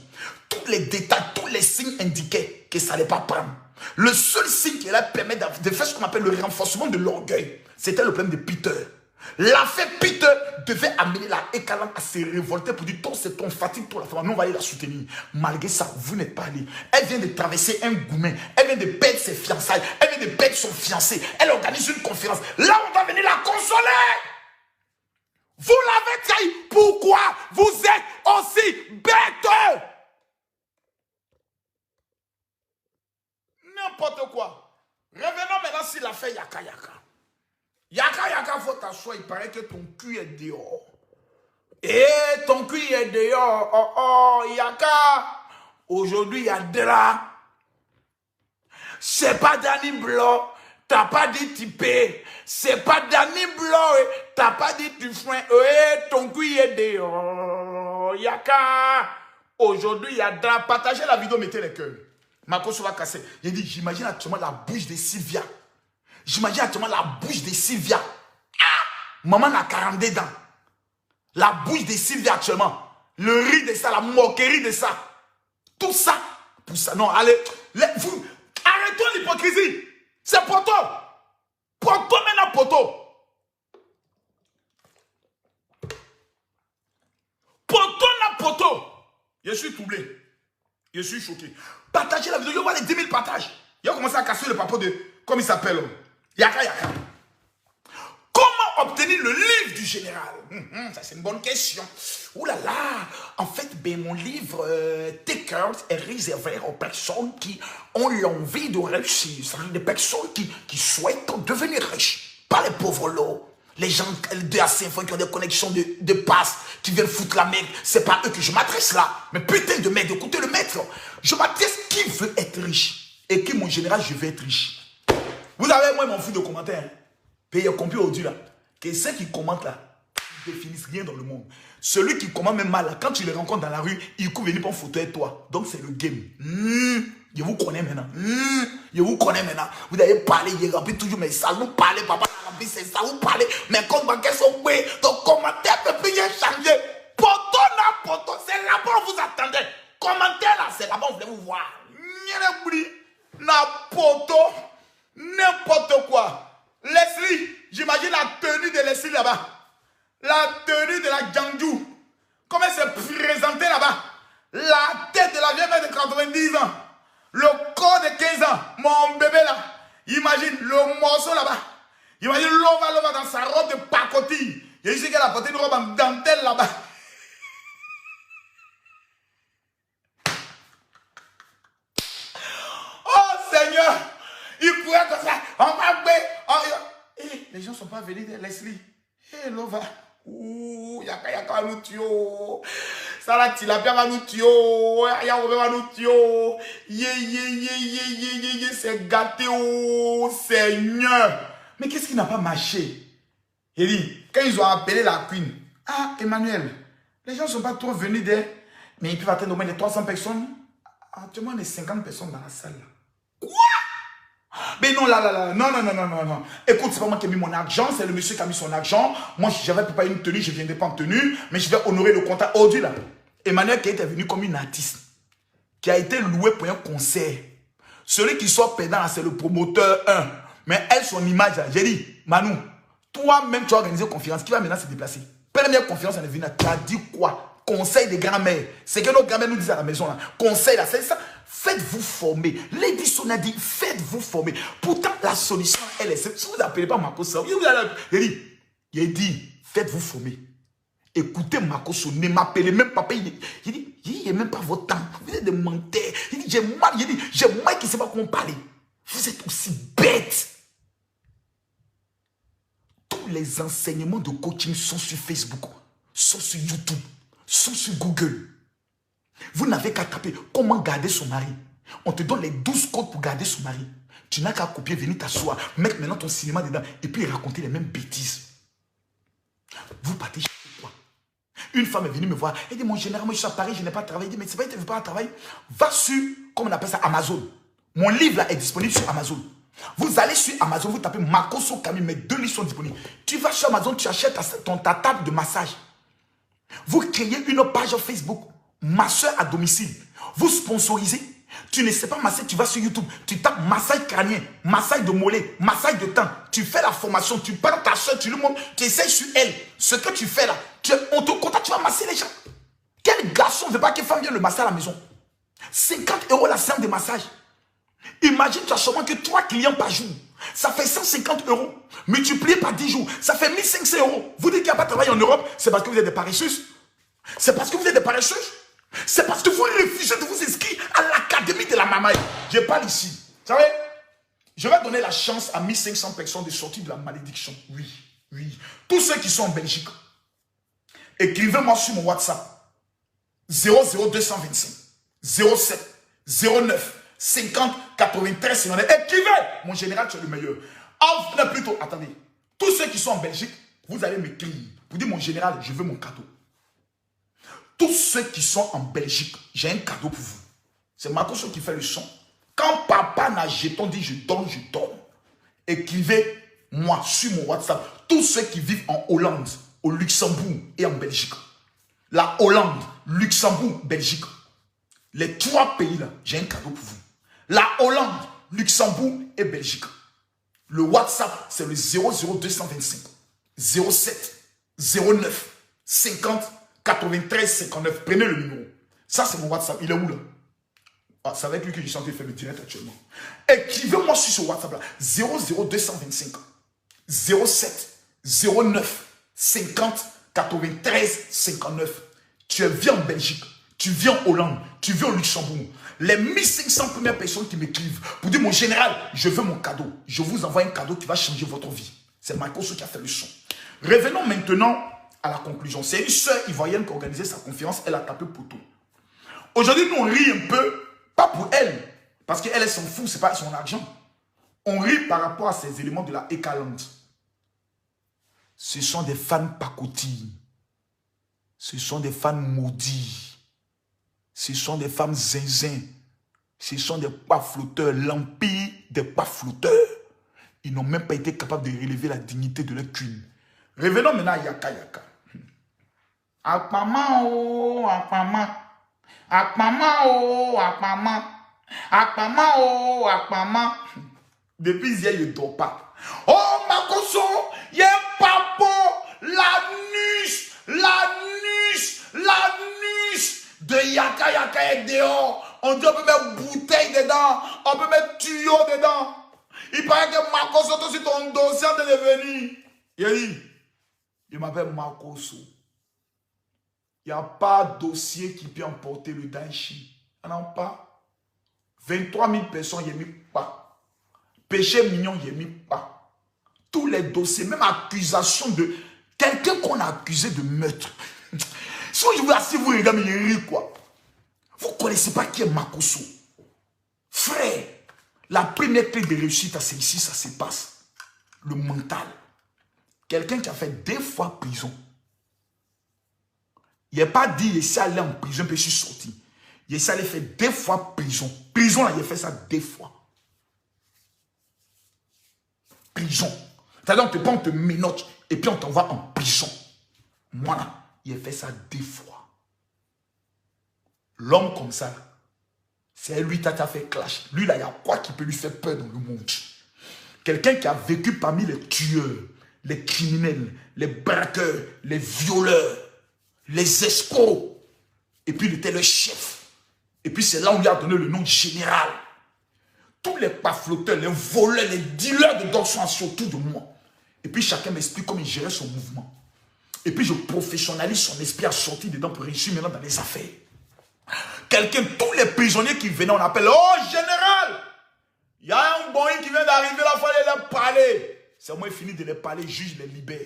Tous les détails, tous les signes indiquaient que ça n'allait pas prendre. Le seul signe qui leur permet de faire ce qu'on appelle le renforcement de l'orgueil, c'était le problème de Peter. L'affaire Peter devait amener la Ekalan à se révolter pour dire, toi c'est ton fatigue, toi la femme, nous on va aller la soutenir. Malgré ça, vous n'êtes pas allé. Elle vient de traverser un goumen, elle vient de perdre ses fiançailles, elle vient de perdre son fiancé, elle organise une conférence. Là, on va venir la consoler. Vous l'avez trahi. Pourquoi vous êtes aussi bête? N'importe quoi. Revenons maintenant sur l'affaire Yaka Yaka. Yaka Yaka, faut t'asseoir, il paraît que ton cul est dehors. Et ton cul est dehors. Oh oh, Yaka. Aujourd'hui, il y a drap. C'est pas Danny Blanc. T'as pas dit typé. C'est pas Danny Blanc. T'as pas dit tu fouin. Ton cul est dehors. Yaka. Aujourd'hui, il y a drap. Partagez la vidéo, mettez les cœurs. Marcos va casser. Il dit, j'imagine actuellement la bouche de Sylvia. J'imagine actuellement la bouche de Sylvia. Ah! Maman a 42 dents. La bouche de Sylvia actuellement. Le riz de ça, la moquerie de ça. Tout ça. Pour ça. Non, allez. Vous, arrêtons l'hypocrisie. C'est poto. Poto maintenant poto. Poto na poto. Je suis troublé. Je suis choqué. Partagez la vidéo. Il y a les 10 000 partages. Il a commencé à casser le papa de... Comment il s'appelle? Yaka Yaka. Comment obtenir le livre du général? Ça, c'est une bonne question. Ouh là là. En fait, mon livre Takers est réservé aux personnes qui ont l'envie de réussir. C'est-à-dire des personnes qui souhaitent devenir riches. Pas les pauvres lots. Les gens de la CFA qui ont des connexions de passe, qui viennent foutre la merde, c'est pas eux que je m'adresse là. Mais putain de merde, écoutez le maître. Je m'adresse qui veut être riche. Et qui, mon général, je veux être riche. Vous avez, moi, mon fou de commentaires. Puis il a compris aujourd'hui là. Que ceux qui commentent là, ils ne définissent rien dans le monde. Celui qui commente même mal là, quand tu les rencontres dans la rue, il court venir prendre photo avec toi. Donc c'est le game. Je vous connais maintenant. Je vous connais maintenant. Vous avez parlé, il remplit toujours mes salles. Vous parlez, papa, c'est ça, vous parlez. Mais comptes bancaires sont oués. Donc commentaire peut plus rien changer. Poto na poto, c'est là-bas où vous attendez. Commentaire là, c'est là-bas où vous voulez vous voir. Na poto, n'importe quoi. Leslie, j'imagine la tenue de Leslie là-bas. La tenue de la Gangju. Comment elle s'est présentée là-bas. La tête de la vieille mère de 90 ans. Le corps de 15 ans. Mon bébé là. Imagine le morceau là-bas. Imagine Lova dans sa robe de pacotille. Il y a ici qu'elle a porté une robe en dentelle là-bas. Oh Seigneur. Il courait comme ça. On va les gens ne sont pas venus de Leslie. Hé Lova. Ouh, Yaka Yaka nous tue. Sarah Tilapia va nous tuer. Yaya Obe va nous tuer. C'est gâté. Oh Seigneur. Mais qu'est-ce qui n'a pas marché? Il dit, quand ils ont appelé la queen, ah Emmanuel, les gens ne sont pas trop venus d'elle. Mais ils peuvent atteindre au moins les 300 personnes. Actuellement, il y a 50 personnes dans la salle. Quoi? Mais non, non. Écoute, c'est pas moi qui ai mis mon argent, c'est le monsieur qui a mis son argent. Moi, si j'avais pas une tenue, je ne viendrais pas en tenue, mais je vais honorer le contrat. Aujourd'hui, là, Emmanuel qui était venu comme une artiste, qui a été loué pour un concert. Celui qui sort perdant, c'est le promoteur 1. Mais elle, son image, là, j'ai dit, Manu, toi-même, tu as organisé une conférence, qui va maintenant se déplacer? Première conférence, elle est venue, tu as dit quoi? Conseil des grands-mères. C'est que nos grands-mères nous disent à la maison, là. Conseil, là, c'est ça. Faites-vous former. L'Edison a dit, faites-vous former. Pourtant, la solution, elle est simple. Si vous n'appelez pas Makoso, il dit, faites-vous former. Écoutez Makoso, ne m'appelez même pas. Il dit, il n'est même pas votre temps. Vous êtes des menteurs. Il dit, j'ai mal qui ne sait pas comment parler. Vous êtes aussi bêtes. Tous les enseignements de coaching sont sur Facebook, sont sur YouTube, sont sur Google. Vous n'avez qu'à taper comment garder son mari. On te donne les 12 codes pour garder son mari. Tu n'as qu'à copier, venir t'asseoir, mettre maintenant ton cinéma dedans et puis raconter les mêmes bêtises. Vous partez chez quoi? Une femme est venue me voir. Elle dit, mon général, moi je suis à Paris, je n'ai pas travaillé. Mais c'est vrai que tu ne veux pas travailler. Va sur, comment on appelle ça, Amazon. Mon livre là est disponible sur Amazon. Vous allez sur Amazon, vous tapez Makoso Kami, mes 2 livres sont disponibles. Tu vas sur Amazon, tu achètes ta table de massage. Vous créez une page Facebook, masseur à domicile. Vous sponsorisez Tu ne sais pas masser, tu vas sur YouTube, tu tapes massage crânien, massage de mollet, massage de temps. Tu fais la formation, tu prends ta soeur, tu lui montres, tu essaies sur elle. Ce que tu fais là, on te contacte, tu vas masser les gens. Quel garçon ne veut pas qu'une femme vienne le masser à la maison? 50 € la séance de massage. Imagine, tu as seulement que 3 clients par jour. Ça fait 150 €. Multiplié par 10 jours, ça fait 1500 €. Vous dites qu'il n'y a pas de travail en Europe, c'est parce que vous êtes des paresseuses. C'est parce que vous êtes des paresseuses. C'est parce que vous refusez de vous inscrire à l'académie de la mamaille. Je parle ici. Vous savez, je vais donner la chance à 1500 personnes de sortir de la malédiction. Oui, oui. Tous ceux qui sont en Belgique, écrivez-moi sur mon WhatsApp. 00225 07 09 50 93 59. Écrivez, mon général, tu es le meilleur. Enfin, plutôt, attendez. Tous ceux qui sont en Belgique, vous allez m'écrire. Vous dites, mon général, je veux mon cadeau. Tous ceux qui sont en Belgique, j'ai un cadeau pour vous. C'est Marcos qui fait le son. Quand papa n'a jeton dit je donne, je donne. Écrivez-moi sur mon WhatsApp. Tous ceux qui vivent en Hollande, au Luxembourg et en Belgique. La Hollande, Luxembourg, Belgique. Les 3 pays là, j'ai un cadeau pour vous. La Hollande, Luxembourg et Belgique. Le WhatsApp, c'est le 00225 07 09 50 93 59. Prenez le numéro. Ça, c'est mon WhatsApp. Il est où là? Ah, c'est avec lui que je suis en train de faire le direct actuellement. Écrivez-moi sur ce WhatsApp là. 00225 07 09 50 93 59. Tu vis en Belgique. Tu vis en Hollande. Tu vis au Luxembourg. Les 1500 premières personnes qui m'écrivent pour dire, mon général, je veux mon cadeau. Je vous envoie un cadeau qui va changer votre vie. C'est Marcos qui a fait le son. Revenons maintenant à la conclusion. C'est une sœur ivoirienne qui a organisé sa conférence. Elle a tapé poteau. Aujourd'hui, nous, on rit un peu. Pas pour elle. Parce qu'elle, elle s'en fout. Ce n'est pas son argent. On rit par rapport à ces éléments de la Ekaland. Ce sont des fans pacotis. Ce sont des fans maudits. Ce sont des femmes zinzin. Ce sont des paflotteurs. L'empire des paflotteurs. Ils n'ont même pas été capables de relever la dignité de leur queen. Revenons maintenant à Yaka Yaka. Akpama oh, akpama. Akpama oh, akpama. Akpama oh, akpama. Depuis hier, il ne dort pas. Oh, Makoso, il y a un papo. La nuche de Yaka Yaka est dehors. On dit on peut mettre bouteille dedans. On peut mettre tuyau dedans. Il paraît que Makoso, c'est ton dossier de devenir. Il m'appelle Makoso. Il n'y a pas de dossier qui peut emporter le Daichi. Il n'y en a pas. 23 000 personnes, il n'y a mis pas. Péché mignon, il n'y a mis pas. Tous les dossiers, même accusation de quelqu'un qu'on a accusé de meurtre. Si je vous assure, vous regardez, il rit quoi. Vous ne connaissez pas qui est Makoso. Frère, la première clé de réussite à celle-ci, ça se passe. Le mental. Quelqu'un qui a fait 2 fois prison. Il n'a pas dit, il s'est allé en prison, puis je suis sorti. Il s'est allé faire 2 fois prison. Prison, là, il a fait ça 2 fois. Prison. C'est-à-dire, on te prend, on te ménote, et puis on t'envoie en prison. Moi, là, il a fait ça 2 fois. L'homme comme ça, c'est lui qui a fait clash. Lui, là, il y a quoi qui peut lui faire peur dans le monde? Quelqu'un qui a vécu parmi les tueurs, les criminels, les braqueurs, les violeurs, les escrocs. Et puis, il était le chef. Et puis, c'est là où on lui a donné le nom de général. Tous les paflotteurs, les voleurs, les dealers de drogue sont surtout de moi. Et puis, chacun m'explique comment il gérait son mouvement. Et puis, je professionnalise son esprit à sortir dedans pour réussir maintenant dans les affaires. Quelqu'un, tous les prisonniers qui venaient, on appelle, oh, général, il y a un bon qui vient d'arriver, il fallait les parler. C'est moi qui finis de les parler, juge les libère.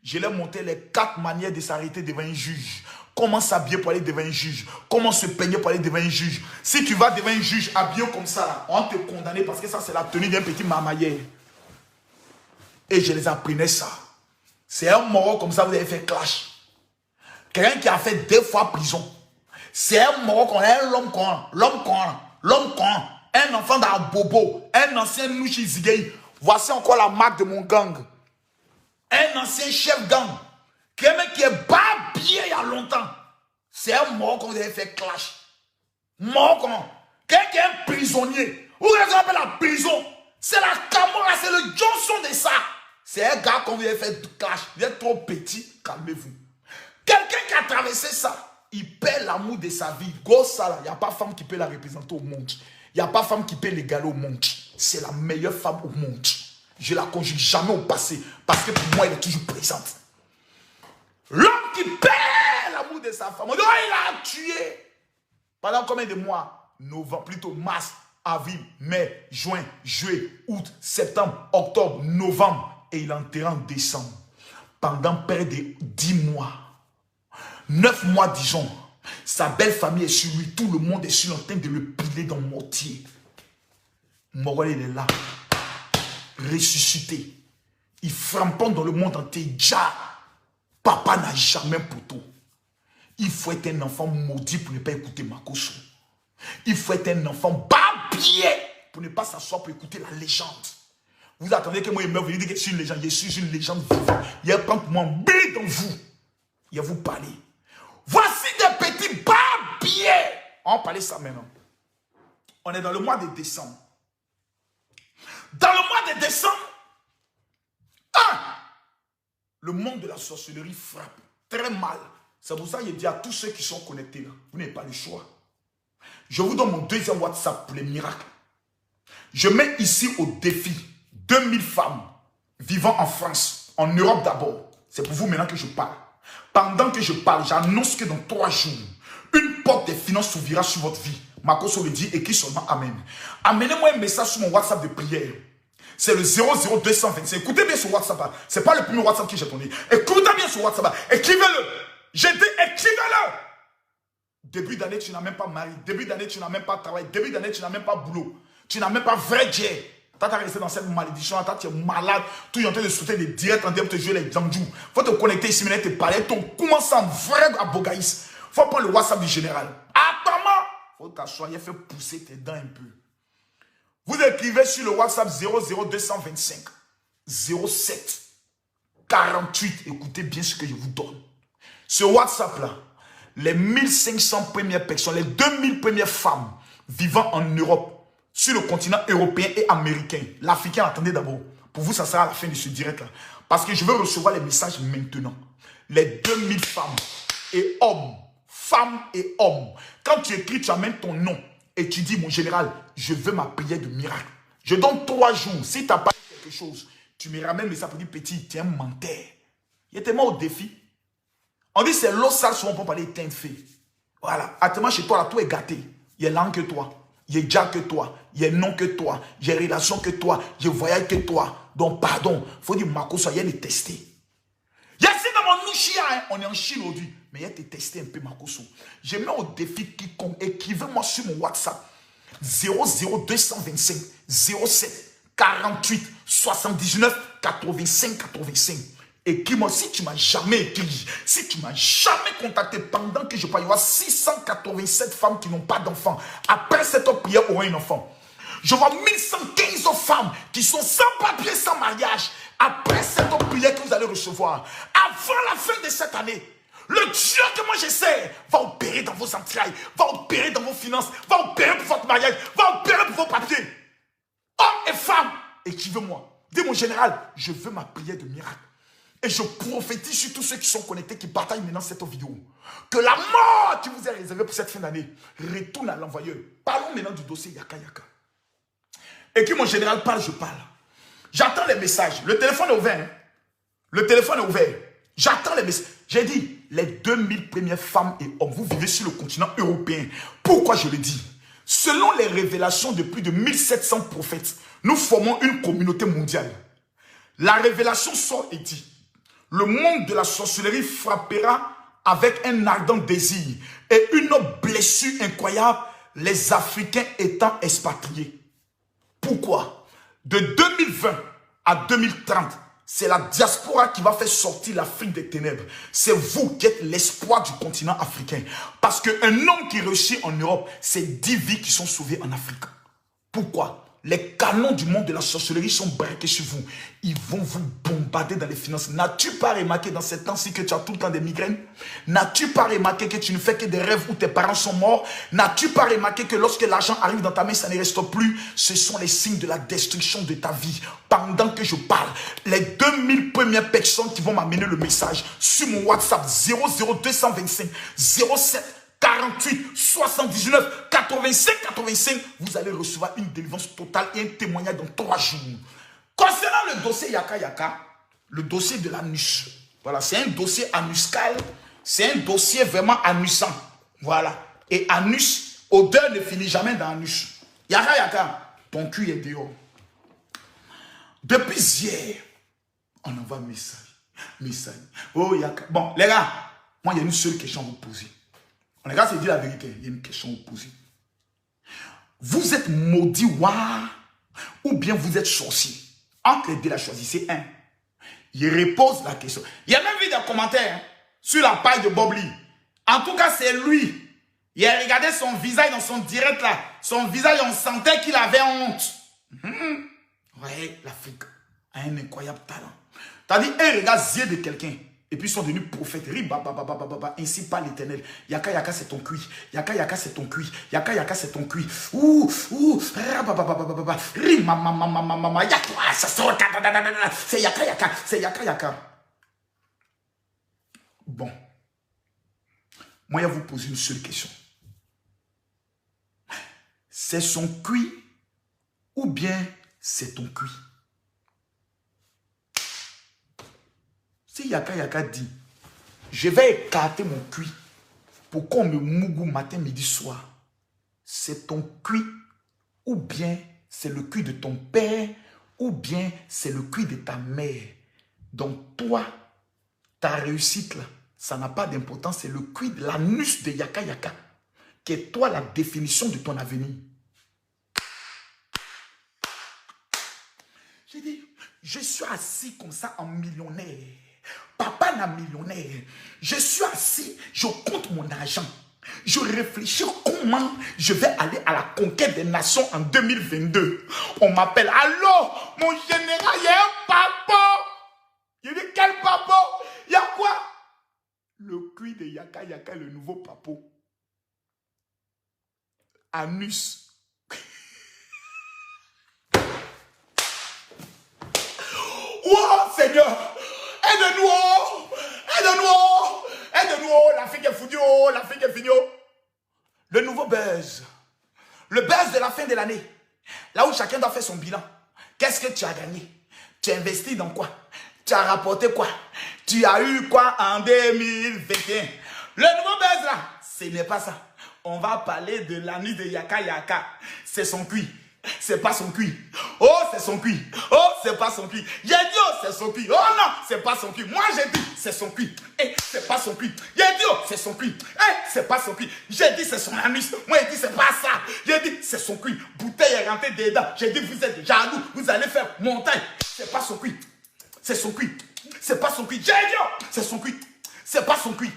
Je leur ai montré les 4 manières de s'arrêter devant un juge. Comment s'habiller pour aller devant un juge. Comment se peigner pour aller devant un juge. Si tu vas devant un juge habillé comme ça, là, on te condamner parce que ça, c'est la tenue d'un petit marmailleur. Et je les apprenais ça. C'est un mort comme ça, vous avez fait clash. Quelqu'un qui a fait 2 fois prison. C'est un mort qu'on a, l'homme con. Un enfant d'un bobo. Un ancien Nouchi Zigei. Voici encore la marque de mon gang. Un ancien chef gang. Quelqu'un qui est babillé il y a longtemps. C'est un mort qu'on vous avez fait clash. Mort comment? Quelqu'un qui est un prisonnier. Vous voyez ce qu'on appelle la prison? C'est la Camorra, c'est le Johnson de ça. C'est un gars qu'on vient faire du clash. Il est trop petit, calmez-vous. Quelqu'un qui a traversé ça, il perd l'amour de sa vie. Gosse ça là, il n'y a pas femme qui peut la représenter au monde. Il n'y a pas femme qui peut l'égaler au monde. C'est la meilleure femme au monde. Je la conjugue jamais au passé. Parce que pour moi, elle est toujours présente. L'homme qui perd l'amour de sa femme, on dit, oh, il a tué. Pendant combien de mois? Novembre, plutôt mars, avril, mai, juin, juillet, août, septembre, octobre, novembre. Et il est enterré en décembre. Pendant près de 10 mois. 9 mois, disons. Sa belle famille est sur lui. Tout le monde est sur en train de le piler dans le mortier. Morel, il est là. Ressuscité. Il frappant dans le monde entier. Déjà, papa n'a jamais poteau. Il faut être un enfant maudit pour ne pas écouter Makosso. Il faut être un enfant babier pour ne pas s'asseoir pour écouter la légende. Vous attendez que moi je meure, vous dites que je suis une légende. Je suis une légende vivante. Il y a un plan pour moi brille dans vous. Il y a vous parler. Voici des petits babiers. On va parler ça maintenant. On est dans le mois de décembre. Dans le mois de décembre, le monde de la sorcellerie frappe très mal. C'est pour ça que je dis à tous ceux qui sont connectés là, vous n'avez pas le choix. Je vous donne mon deuxième WhatsApp pour les miracles. Je mets ici au défi 2000 femmes vivant en France, en Europe d'abord. C'est pour vous maintenant que je parle. Pendant que je parle, j'annonce que dans 3 jours, une porte des finances s'ouvrira sur votre vie. Makosso le dit, écrit seulement Amen. Amenez-moi un message sur mon WhatsApp de prière. C'est le 00225. Écoutez bien ce WhatsApp. Ce n'est pas le premier WhatsApp que j'ai donné. Écoutez bien ce WhatsApp. Écrivez-le. J'ai dit écrivez-le. Début d'année, tu n'as même pas mari. Début d'année, tu n'as même pas travail. Début d'année, tu n'as même pas boulot. Tu n'as même pas vrai Dieu. Tu as resté dans cette malédiction. Tu es malade. Tu es en train de sauter des directs en train de te jouer les jamjou. Il faut te connecter ici, maintenant te parler. Tu commences en vrai à Bogaïs. Il faut prendre le WhatsApp du général. Attends, il faut t'asseoir et faire pousser tes dents un peu. Vous écrivez sur le WhatsApp 00225 07 48. Écoutez bien ce que je vous donne. Ce WhatsApp-là, les 1500 premières personnes, les 2000 premières femmes vivant en Europe, sur le continent européen et américain. L'Africain, attendez d'abord. Pour vous, ça sera à la fin de ce direct-là. Parce que je veux recevoir les messages maintenant. Les 2000 femmes et hommes. Femmes et hommes. Quand tu écris, tu amènes ton nom. Et tu dis, mon général, je veux ma prière de miracle. Je donne 3 jours. Si tu n'as pas quelque chose, tu me ramènes le sapin petit, tu es un menteur. Il est tellement au défi. On dit c'est l'eau sale souvent pour parler teint de fée. Voilà. Actuellement chez toi, là, tout est gâté. Il y a langue que toi. Il y a déjà que toi. Il y a nom que toi. Il y a relation que toi. Il y a voyage que toi. Donc, pardon. Il faut dire, Marco, soyez les tester. Il y a ici dans mon Nouchia, hein, on est en Chine aujourd'hui. Mais il y a été testé un peu, Makosso. Je mets au défi quiconque. Écrivez-moi sur mon WhatsApp 00225 07 48 79 85 85. Écris-moi si tu m'as jamais écrit, si tu m'as jamais contacté pendant que je parle. Il y aura 687 femmes qui n'ont pas d'enfants. Après cette prière, aura un enfant. Je vois 1115 femmes qui sont sans papier, sans mariage. Après cette prière que vous allez recevoir, avant la fin de cette année, le Dieu que moi j'essaie va opérer dans vos entrailles, va opérer dans vos finances, va opérer pour votre mariage, va opérer pour vos papiers. Hommes et femmes, écrivez-moi. Dis mon général, je veux ma prière de miracle. Et je prophétise sur tous ceux qui sont connectés, qui partagent maintenant cette vidéo. Que la mort qui vous est réservée pour cette fin d'année retourne à l'envoyeur. Parlons maintenant du dossier Yaka Yaka. Et que mon général parle, je parle. J'attends les messages. Le téléphone est ouvert. Hein? Le téléphone est ouvert. J'attends les messages. J'ai dit, les 2000 premières femmes et hommes, vous vivez sur le continent européen. Pourquoi je le dis? Selon les révélations de plus de 1700 prophètes, nous formons une communauté mondiale. La révélation sort et dit, le monde de la sorcellerie frappera avec un ardent désir et une blessure incroyable, les Africains étant expatriés. Pourquoi? De 2020 à 2030, c'est la diaspora qui va faire sortir l'Afrique des ténèbres. C'est vous qui êtes l'espoir du continent africain. Parce qu'un homme qui réussit en Europe, c'est 10 vies qui sont sauvées en Afrique. Pourquoi? Les canons du monde de la sorcellerie sont braqués sur vous. Ils vont vous bombarder dans les finances. N'as-tu pas remarqué dans ces temps-ci que tu as tout le temps des migraines? N'as-tu pas remarqué que tu ne fais que des rêves où tes parents sont morts? N'as-tu pas remarqué que lorsque l'argent arrive dans ta main, ça ne reste plus? Ce sont les signes de la destruction de ta vie. Pendant que je parle, les 2000 premières personnes qui vont m'amener le message sur mon WhatsApp 00225 07 48 79 85, vous allez recevoir une délivrance totale et un témoignage dans 3 jours. Concernant le dossier Yaka Yaka, le dossier de l'anus, voilà, c'est un dossier anuscal, c'est un dossier vraiment anusant. Voilà. Et anus, odeur ne finit jamais dans anus. Yaka Yaka, ton cul est dehors. Depuis hier, on envoie message. Oh Yaka. Bon, les gars, moi il y a une seule question à vous poser. Les gars, c'est dire la vérité. Il y a une question à vous poser. Vous êtes maudit ou bien vous êtes sorcier? Entre les deux, la choisissez un. Il repose la question. Il y a même vu des commentaires sur la page de Bob Lee. En tout cas, c'est lui. Il a regardé son visage dans son direct là. Son visage, on sentait qu'il avait honte. Ouais, l'Afrique a un incroyable talent. C'est-à-dire, un regard yeux de quelqu'un. Et puis ils sont devenus prophètes. Ainsi par l'Éternel. Yaka Yaka c'est ton cuit. Yaka Yaka c'est ton cuit. Yaka Yaka c'est ton cuit. C'est Yaka Yaka. C'est Yaka Yaka. Bon. Moi, je vais vous poser une seule question. C'est son cuit ou bien c'est ton cuit? Si Yaka Yaka dit, je vais écarter mon cuit pour qu'on me mougou matin, midi, soir, c'est ton cuit ou bien c'est le cuit de ton père ou bien c'est le cuit de ta mère. Donc toi, ta réussite là, ça n'a pas d'importance, c'est le cuit de l'anus de Yaka Yaka qui est toi la définition de ton avenir. J'ai dit, je suis assis comme ça en millionnaire. Papa n'a millionnaire. Je suis assis, je compte mon argent. Je réfléchis comment je vais aller à la conquête des nations en 2022. On m'appelle, allô, mon général, il y a un papa. Je dis, quel papa? Il y a quoi? Le cuit de Yaka Yaka, le nouveau papo. Anus. Oh Seigneur! Aide-nous! Aide-nous! Aide-nous! L'Afrique est foutue! L'Afrique est finie! Le nouveau buzz. Le buzz de la fin de l'année. Là où chacun doit faire son bilan. Qu'est-ce que tu as gagné? Tu as investi dans quoi? Tu as rapporté quoi? Tu as eu quoi en 2021? Le nouveau buzz là, ce n'est pas ça. On va parler de l'année de Yaka Yaka. C'est son cuit. C'est pas son cuit. Oh, c'est son cuit. Oh, c'est pas son cuit. J'ai dit, oh, c'est son cuit. Oh non, c'est pas son cuit. Moi, j'ai dit, c'est son cuit. Eh, c'est pas son cuit. J'ai dit, oh, c'est son cuit. Eh, c'est pas son cuit. J'ai dit, c'est son anus. Moi, j'ai dit, c'est pas ça. J'ai dit, c'est son cuit. Bouteille est rentrée dedans. J'ai dit, vous êtes jaloux. Vous allez faire montagne. C'est pas son cuit. C'est son cuit. C'est pas son cuit. J'ai dit, oh, c'est son cuit. C'est pas son cuit.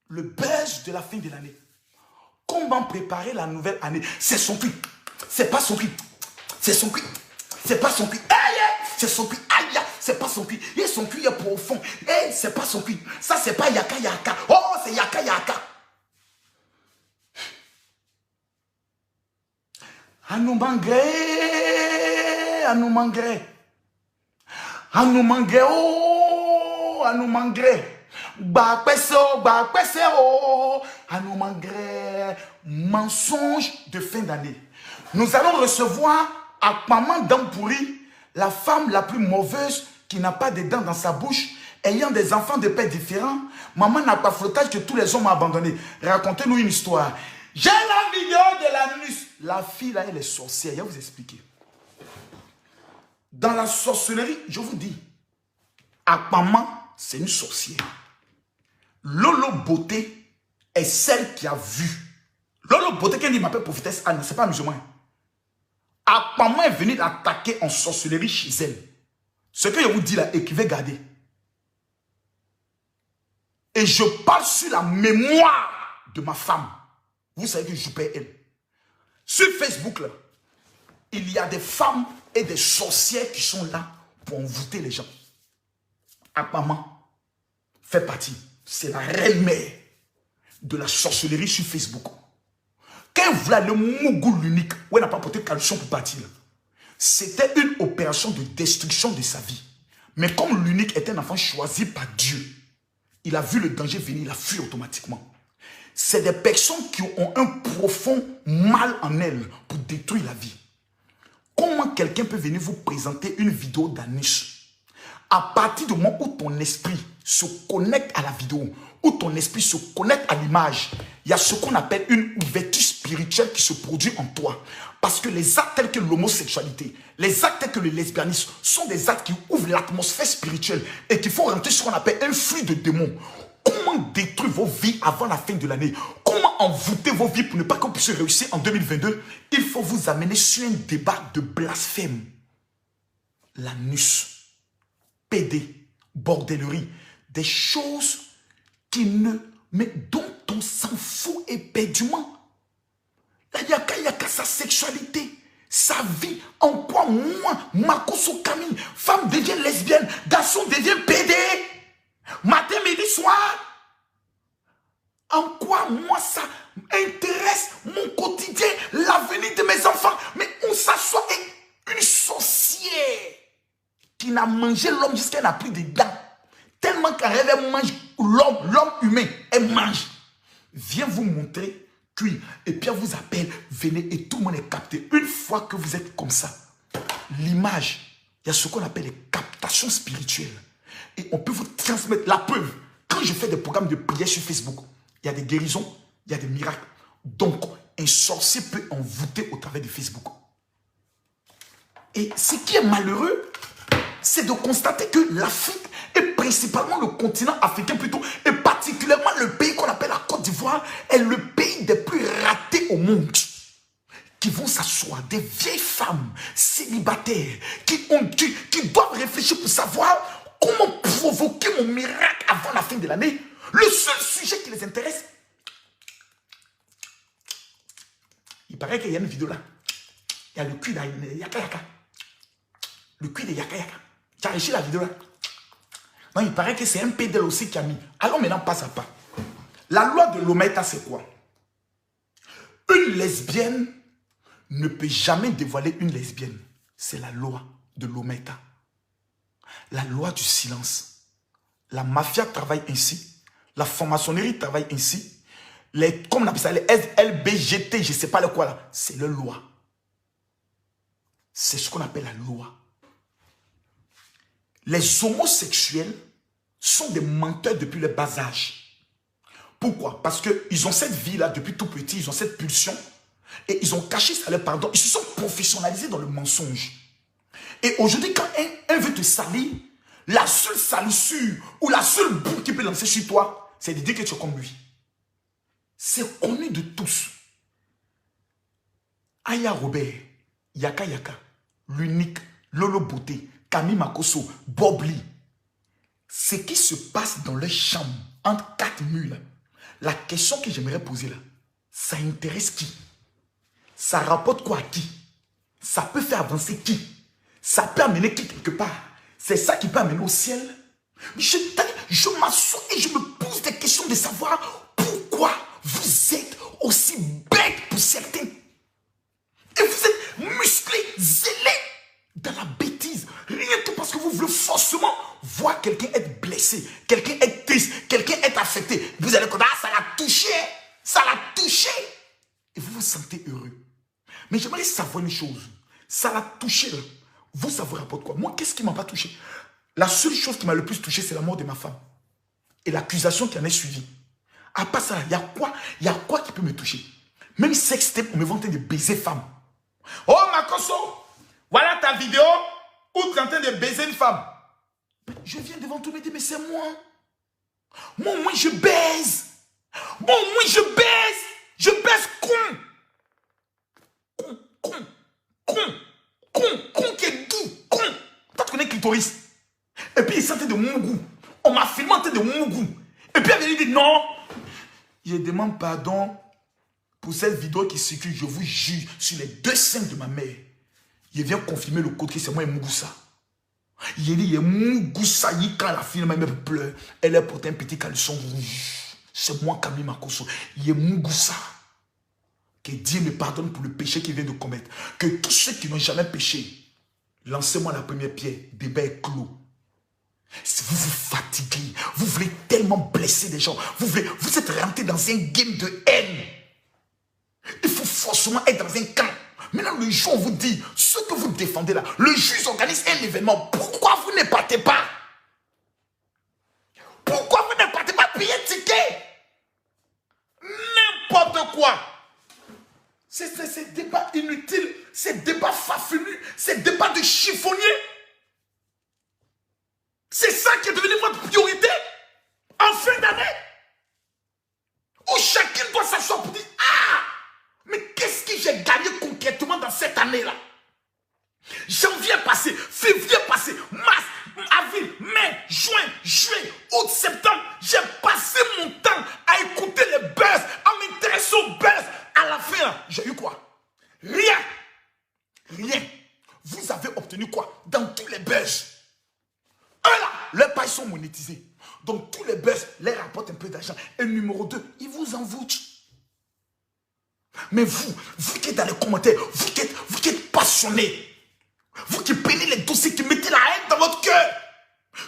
Le buzz de la fin de l'année. Comment préparer la nouvelle année? C'est son cuit. C'est pas son cuit. C'est son cuit. C'est pas son cuit. C'est son cuit. Aïe, c'est pas son cuit. Et son cuit est profond. Et c'est pas son cuit. Ça, c'est pas Yaka Yaka. Oh, c'est Yaka Yaka. Anoumangre. Anoumangre. Anoumangre. Oh, Anoumangre. Bakpeso, bakpeso. Anoumangre. Mensonge de fin d'année. Nous allons recevoir Akmaman Dampouri, la femme la plus mauvaise qui n'a pas de dents dans sa bouche, ayant des enfants de pères différents. Maman n'a pas flottage que tous les hommes ont abandonné. Racontez-nous une histoire. J'ai la vidéo de l'anus. La fille là, elle est sorcière. Je vais vous expliquer. Dans la sorcellerie, je vous dis, Akmaman, c'est une sorcière. Lolo Beauté est celle qui a vu. Lolo Beauté, qui dit m'appelle prophétesse Anne, c'est pas musulman. Akmaman est venu l'attaquer en sorcellerie chez elle. Ce que je vous dis là, et qui va garder. Et je parle sur la mémoire de ma femme. Vous savez que je paie elle. Sur Facebook là, il y a des femmes et des sorcières qui sont là pour envoûter les gens. Maman fait partie. C'est la reine mère de la sorcellerie sur Facebook. Quand voilà le Mougou l'unique, où elle n'a pas porté de calcium pour partir, c'était une opération de destruction de sa vie. Mais comme l'unique est un enfant choisi par Dieu, il a vu le danger venir, il a fui automatiquement. C'est des personnes qui ont un profond mal en elles pour détruire la vie. Comment quelqu'un peut venir vous présenter une vidéo d'anus? À partir du moment où ton esprit se connecte à la vidéo, où ton esprit se connecte à l'image, il y a ce qu'on appelle une ouverture spirituelle qui se produit en toi. Parce que les actes tels que l'homosexualité, les actes tels que le lesbianisme sont des actes qui ouvrent l'atmosphère spirituelle et qui font rentrer ce qu'on appelle un flux de démons. Comment détruire vos vies avant la fin de l'année? Comment envoûter vos vies pour ne pas que vous puissiez réussir en 2022? Il faut vous amener sur un débat de blasphème. L'anus, PD, bordellerie, des choses mais dont on s'en fout éperdument. La yaka, sa sexualité, sa vie, en quoi moi, Makoso Camille, femme devient lesbienne, garçon devient PD, matin, midi, soir. En quoi moi ça intéresse mon quotidien, l'avenir de mes enfants? Mais on s'assoit et une sorcière qui n'a mangé l'homme jusqu'à n'a plus de dents. Tellement qu'elle rêve, elle mange l'homme humain, elle mange. Viens vous montrer, cuire, et puis elle vous appelle, venez, et tout le monde est capté. Une fois que vous êtes comme ça, l'image, il y a ce qu'on appelle les captations spirituelles. Et on peut vous transmettre la preuve. Quand je fais des programmes de prière sur Facebook, il y a des guérisons, il y a des miracles. Donc, un sorcier peut envoûter au travers de Facebook. Et ce qui est malheureux, c'est de constater que l'Afrique, et principalement le continent africain plutôt, et particulièrement le pays qu'on appelle la Côte d'Ivoire, est le pays des plus ratés au monde. Qui vont s'asseoir, des vieilles femmes célibataires, qui doivent réfléchir pour savoir comment provoquer mon miracle avant la fin de l'année. Le seul sujet qui les intéresse, il paraît qu'il y a une vidéo là. Il y a le cul de Yaka Yaka. Le cul de Yaka Yaka. Tu as réussi la vidéo là? Non, il paraît que c'est un pédale aussi qui a mis. Alors maintenant, passe à pas. La loi de l'Omerta, c'est quoi? Une lesbienne ne peut jamais dévoiler une lesbienne. C'est la loi de l'Omerta. La loi du silence. La mafia travaille ainsi. La franc-maçonnerie travaille ainsi. Comme on appelle ça, les LBGT, je ne sais pas le quoi là. C'est leur loi. C'est ce qu'on appelle la loi. Les homosexuels sont des menteurs depuis le bas âge. Pourquoi? Parce qu'ils ont cette vie-là depuis tout petit, ils ont cette pulsion et ils ont caché ça, leur pardon. Ils se sont professionnalisés dans le mensonge. Et aujourd'hui, quand un veut te salir, la seule salissure ou la seule boue qu'il peut lancer sur toi, c'est de dire que tu es comme lui. C'est connu de tous. Aya Robert, Yaka Yaka, l'unique, Lolo Beauté, Camille Makoso, Bob Lee. Ce qui se passe dans leur chambre, entre quatre murs, là, la question que j'aimerais poser là, ça intéresse qui? Ça rapporte quoi à qui? Ça peut faire avancer qui? Ça peut amener qui quelque part? C'est ça qui peut amener au ciel? Je m'assois et je me pose des questions de savoir pourquoi vous êtes aussi bêtes pour certains. Et vous êtes musclés, zélés dans la bêtise. Rien que parce que vous voulez forcément voir quelqu'un être blessé, quelqu'un être triste, quelqu'un être affecté. Vous allez dire, ah, ça l'a touché, ça l'a touché. Et vous vous sentez heureux. Mais j'aimerais savoir une chose. Ça l'a touché là. Vous, ça vous rapporte quoi? Moi, qu'est-ce qui ne m'a pas touché? La seule chose qui m'a le plus touché, c'est la mort de ma femme. Et l'accusation qui en est suivie. À part ça, il y a quoi qui peut me toucher? Même sextape, on me vantait de baiser femme. Oh, Makoso, voilà ta vidéo où tu es en train de baiser une femme. Je viens devant tout me dire, mais c'est moi. Moi, je baise. Moi, je baise. Je baise con. Con qui est doux. Con. Toi, tu connais clitoris. Et puis, il sentait de mougou. On m'a filmé en train de mougou. Et puis, elle dit non. Je demande pardon pour cette vidéo qui circule. Je vous jure sur les deux seins de ma mère. Il vient confirmer le code que c'est moi et Mugoussa. Il dit, il est Mugoussa, quand la fille même pleure, elle est portée un petit caleçon rouge. C'est moi, Camille Makosso. Il est Mugoussa. Que Dieu me pardonne pour le péché qu'il vient de commettre. Que tous ceux qui n'ont jamais péché, lancez-moi la première pierre. Débat est clos. Si vous vous fatiguez, vous voulez tellement blesser des gens, vous êtes rentré dans un game de haine. Il faut forcément être dans un camp. Maintenant, le jour où on vous dit, ce que vous défendez là, le juge organise un événement. Pourquoi vous ne partez pas? Pourquoi vous ne partez pas payer ticket? N'importe quoi. Ces débats inutiles, ces débats farfelus, ces débats de chiffonniers. C'est ça qui est devenu votre priorité en fin d'année. Où chacun doit s'asseoir pour dire, ah, mais qu'est-ce que j'ai gagné concrètement dans cette année-là? Janvier passé, février passé, mars, avril, mai, juin, juillet, août, septembre, j'ai passé mon temps à écouter les buzz, à m'intéresser aux buzz. À la fin, j'ai eu quoi? Rien. Rien. Vous avez obtenu quoi? Dans tous les buzz. Un là, leurs pages sont monétisées. Donc tous les buzz les rapportent un peu d'argent. Et numéro 2, ils vous envoûtent. Mais vous qui êtes dans les commentaires, vous qui êtes passionnés, vous qui prenez les dossiers, qui mettez la haine dans votre cœur.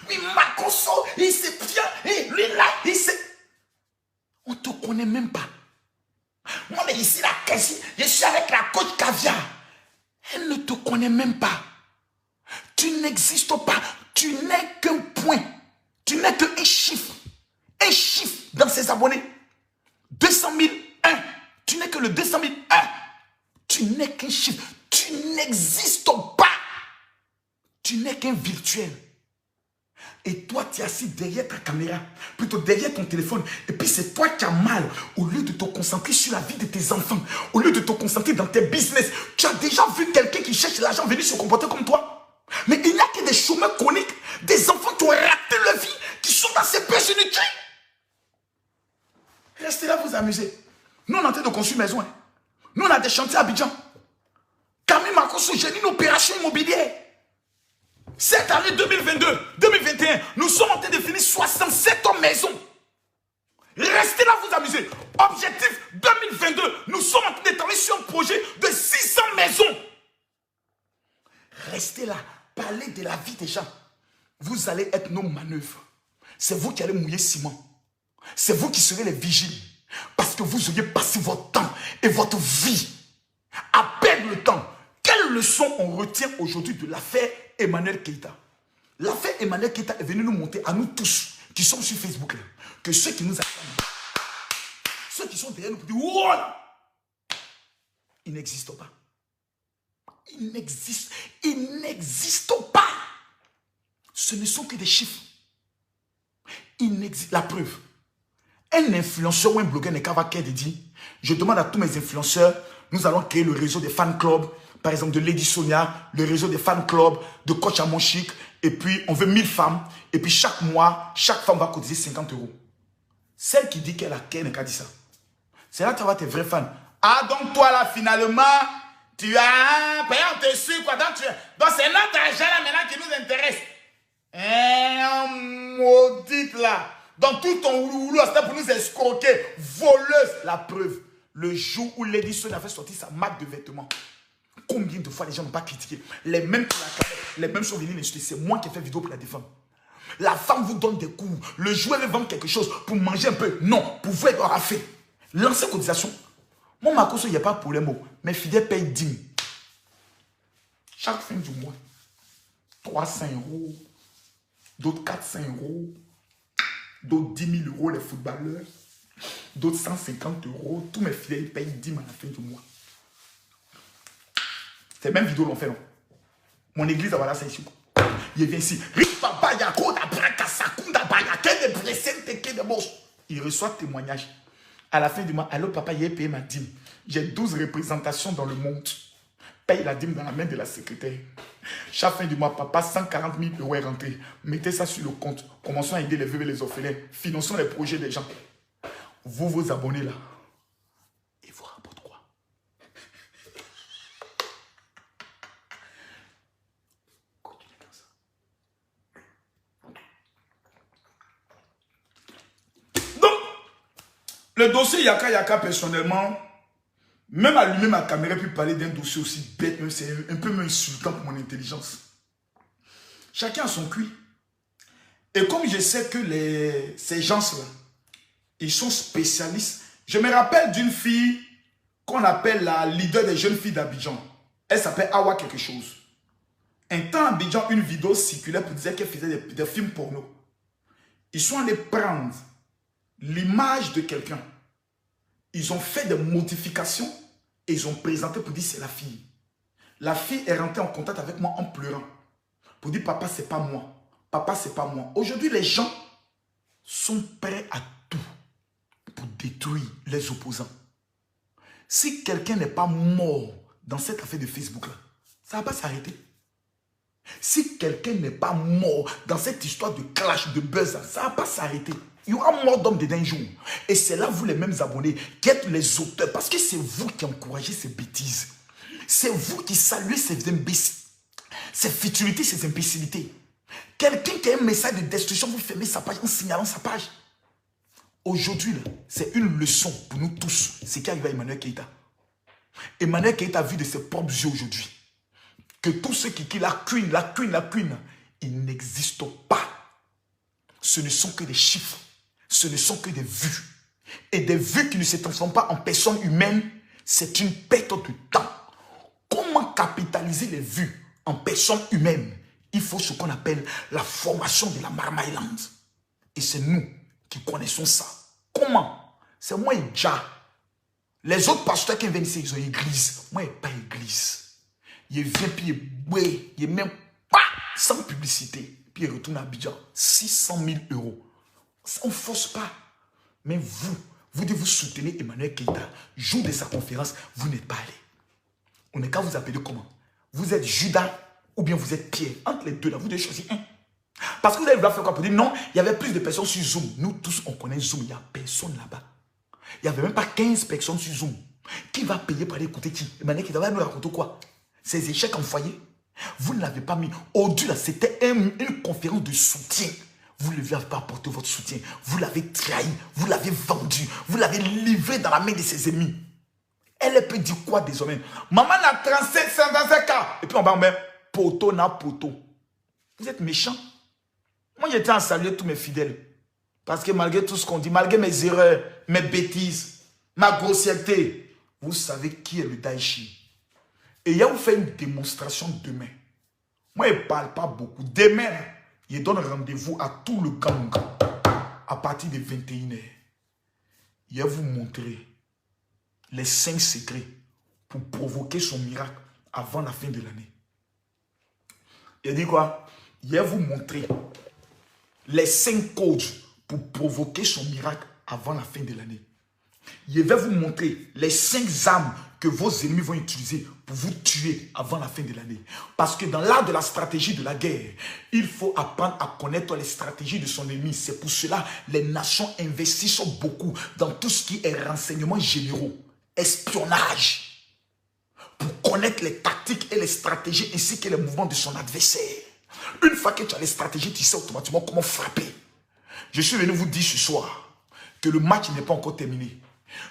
Oui, Makosso, il sait bien, et lui là, il sait. On ne te connaît même pas. Moi, mais ici, la Cassie, je suis avec la coach Caviar. Elle ne te connaît même pas. Tu n'existes pas. Tu n'es qu'un point. Tu n'es qu'un chiffre. Un chiffre dans ses abonnés. 200 000, 1. Tu n'es que le 200 000, 1. Tu n'es qu'un chiffre. Tu n'existes pas. Tu n'es qu'un virtuel. Et toi, tu es assis derrière ta caméra, plutôt derrière ton téléphone. Et puis c'est toi qui as mal. Au lieu de te concentrer sur la vie de tes enfants, au lieu de te concentrer dans tes business, tu as déjà vu quelqu'un qui cherche l'argent venir se comporter comme toi. Mais il n'y a que des chômeurs chroniques, des enfants qui ont raté leur vie, qui sont dans ces bêches inutiles. Restez là vous amuser. Nous, on est en train de construire maison. Nous, on a des chantiers à Abidjan. Camille Makosso, j'ai une opération immobilière. Cette année 2022, 2021, nous sommes en train de finir 67 maisons. Restez là vous amuser. Objectif 2022, nous sommes en train de travailler sur un projet de 600 maisons. Restez là, parlez de la vie des gens. Vous allez être nos manœuvres. C'est vous qui allez mouiller ciment. C'est vous qui serez les vigiles. Parce que vous auriez passé votre temps et votre vie à perdre le temps. Quelle leçon on retient aujourd'hui de l'affaire Emmanuel Keïta? L'affaire Emmanuel Keïta est venue nous montrer à nous tous qui sommes sur Facebook là, que ceux qui nous attendent, ceux qui sont derrière nous pour dire voilà, ils n'existent pas. Ils n'existent pas. Ce ne sont que des chiffres. La preuve. Un influenceur ou un blogueur n'est qu'à dit, je demande à tous mes influenceurs, nous allons créer le réseau des fan clubs, par exemple de Lady Sonia, le réseau des fan clubs, de Coach Amon Chic, et puis on veut 1000 femmes, et puis chaque mois, chaque femme va cotiser 50 €. Celle qui dit qu'elle a qu'elle n'a qu'à dire ça. C'est là que tu vas tes vrais fans. Ah, donc toi là, finalement, tu as payé, on te suit quoi. Donc c'est notre argent là maintenant qui nous intéresse. Maudite là. Dans tout ton ouloulou, c'était pour nous escroquer, voleuse. La preuve, le jour où Lady Sonia a fait sortir sa marque de vêtements, combien de fois les gens n'ont pas critiqué? Les mêmes qui la connaissent, les mêmes sont venus l'insulter. C'est moi qui ai fait vidéo pour la défendre. La femme vous donne des coups. Le joueur veut vendre quelque chose pour manger un peu. Non, pour vous avoir fait. Lancez cotisation. Moi, Makosso, il n'y a pas de problème. Mes fidèles payent 10 000. Chaque fin du mois, 300 €, d'autres 400 €, d'autres 10 000 € les footballeurs, d'autres 150 €. Tous mes fidèles ils payent 10 000 à la fin du mois. Ces mêmes vidéos l'ont fait, non? Mon église, voilà, c'est ici. Il vient ici. Il reçoit témoignage. À la fin du mois, allô papa, il a payé ma dîme. J'ai 12 représentations dans le monde. Paye la dîme dans la main de la secrétaire. Chaque fin du mois, papa, 140 000 € est rentré. Mettez ça sur le compte. Commençons à aider les veuves et les orphelins. Finançons les projets des gens. Vous vous abonnez là. Et vous rapportez quoi? Le dossier Yaka Yaka, personnellement, même allumer ma caméra puis parler d'un dossier aussi bête, c'est un peu insultant pour mon intelligence. Chacun a son cuit. Et comme je sais que ces gens-là, ils sont spécialistes. Je me rappelle d'une fille qu'on appelle la leader des jeunes filles d'Abidjan. Elle s'appelle Awa quelque chose. Un temps à Abidjan, une vidéo circulait pour dire qu'elle faisait des films porno. Ils sont allés prendre l'image de quelqu'un. Ils ont fait des modifications et ils ont présenté pour dire c'est la fille. La fille est rentrée en contact avec moi en pleurant. Pour dire papa c'est pas moi. Papa c'est pas moi. Aujourd'hui les gens sont prêts à tout pour détruire les opposants. Si quelqu'un n'est pas mort dans cette affaire de Facebook là, ça ne va pas s'arrêter. Si quelqu'un n'est pas mort dans cette histoire de clash, de buzz, ça ne va pas s'arrêter. Il y aura mort d'homme dedans un jour. Et c'est là, vous les mêmes abonnés, qui êtes les auteurs. Parce que c'est vous qui encouragez ces bêtises. C'est vous qui saluez ces imbéciles. Ces futilités, ces imbécilités. Quelqu'un qui a un message de destruction, vous fermez sa page en signalant sa page. Aujourd'hui, c'est une leçon pour nous tous. Ce qui arrive à Emmanuel Keïta. Emmanuel Keïta a vu de ses propres yeux aujourd'hui que tous ceux qui la queen, ils n'existent pas. Ce ne sont que des chiffres. Ce ne sont que des vues. Et des vues qui ne se transforment pas en personnes humaines, c'est une perte de temps. Comment capitaliser les vues en personnes humaines? Il faut ce qu'on appelle la formation de la Marmaïlande. Et c'est nous qui connaissons ça. Comment? C'est moi et Dja. Les autres pasteurs qui viennent ici, ils ont une église. Moi, il n'y a pas d'église. Il vient, puis il n'est même pas sans publicité. Puis il retourne à Abidjan. 600 000 €. On ne force pas. Mais vous devez vous soutenir Emmanuel Keïta. Jour de sa conférence, vous n'êtes pas allé. On est qu'à vous appeler comment? Vous êtes Judas ou bien vous êtes Pierre. Entre les deux, là, vous devez choisir un. Parce que vous allez vouloir faire quoi pour dire non, il y avait plus de personnes sur Zoom. Nous tous, on connaît Zoom. Il n'y a personne là-bas. Il n'y avait même pas 15 personnes sur Zoom. Qui va payer pour aller écouter qui? Emmanuel Keïta va nous raconter quoi? Ces échecs en foyer. Vous ne l'avez pas mis. Au-dessus, là, c'était une conférence de soutien. Vous ne lui avez pas apporté votre soutien. Vous l'avez trahi. Vous l'avez vendu. Vous l'avez livré dans la main de ses ennemis. Elle peut dire quoi désormais? Maman a 37, 55 cas. Et puis on va mettre poteau na poteau. Vous êtes méchants. Moi, j'étais à saluer tous mes fidèles. Parce que malgré tout ce qu'on dit, malgré mes erreurs, mes bêtises, ma grossièreté, vous savez qui est le Daichi. Et il vous fait une démonstration demain. Moi, je ne parle pas beaucoup. Demain, il donne rendez-vous à tout le gang à partir de 21 h. Il va vous montrer les 5 secrets pour provoquer son miracle avant la fin de l'année. Il dit quoi? Il va vous montrer les 5 codes pour provoquer son miracle avant la fin de l'année. Je vais vous montrer les 5 armes que vos ennemis vont utiliser pour vous tuer avant la fin de l'année. Parce que dans l'art de la stratégie de la guerre, il faut apprendre à connaître les stratégies de son ennemi. C'est pour cela que les nations investissent beaucoup dans tout ce qui est renseignements généraux, espionnage, pour connaître les tactiques et les stratégies ainsi que les mouvements de son adversaire. Une fois que tu as les stratégies, tu sais automatiquement comment frapper. Je suis venu vous dire ce soir que le match n'est pas encore terminé.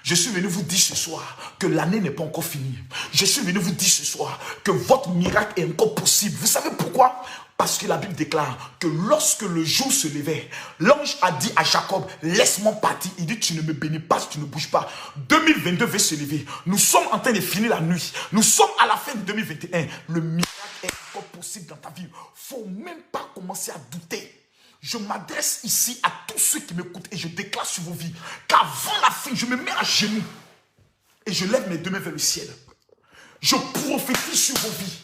Je suis venu vous dire ce soir que l'année n'est pas encore finie. Je suis venu vous dire ce soir que votre miracle est encore possible. Vous savez pourquoi? Parce que la Bible déclare que lorsque le jour se levait, l'ange a dit à Jacob, laisse-moi partir. Il dit, tu ne me bénis pas si tu ne bouges pas. 2022 va se lever. Nous sommes en train de finir la nuit. Nous sommes à la fin de 2021. Le miracle est encore possible dans ta vie. Il ne faut même pas commencer à douter. Je m'adresse ici à tous ceux qui m'écoutent et je déclare sur vos vies qu'avant la fin, je me mets à genoux et je lève mes deux mains vers le ciel. Je prophétise sur vos vies.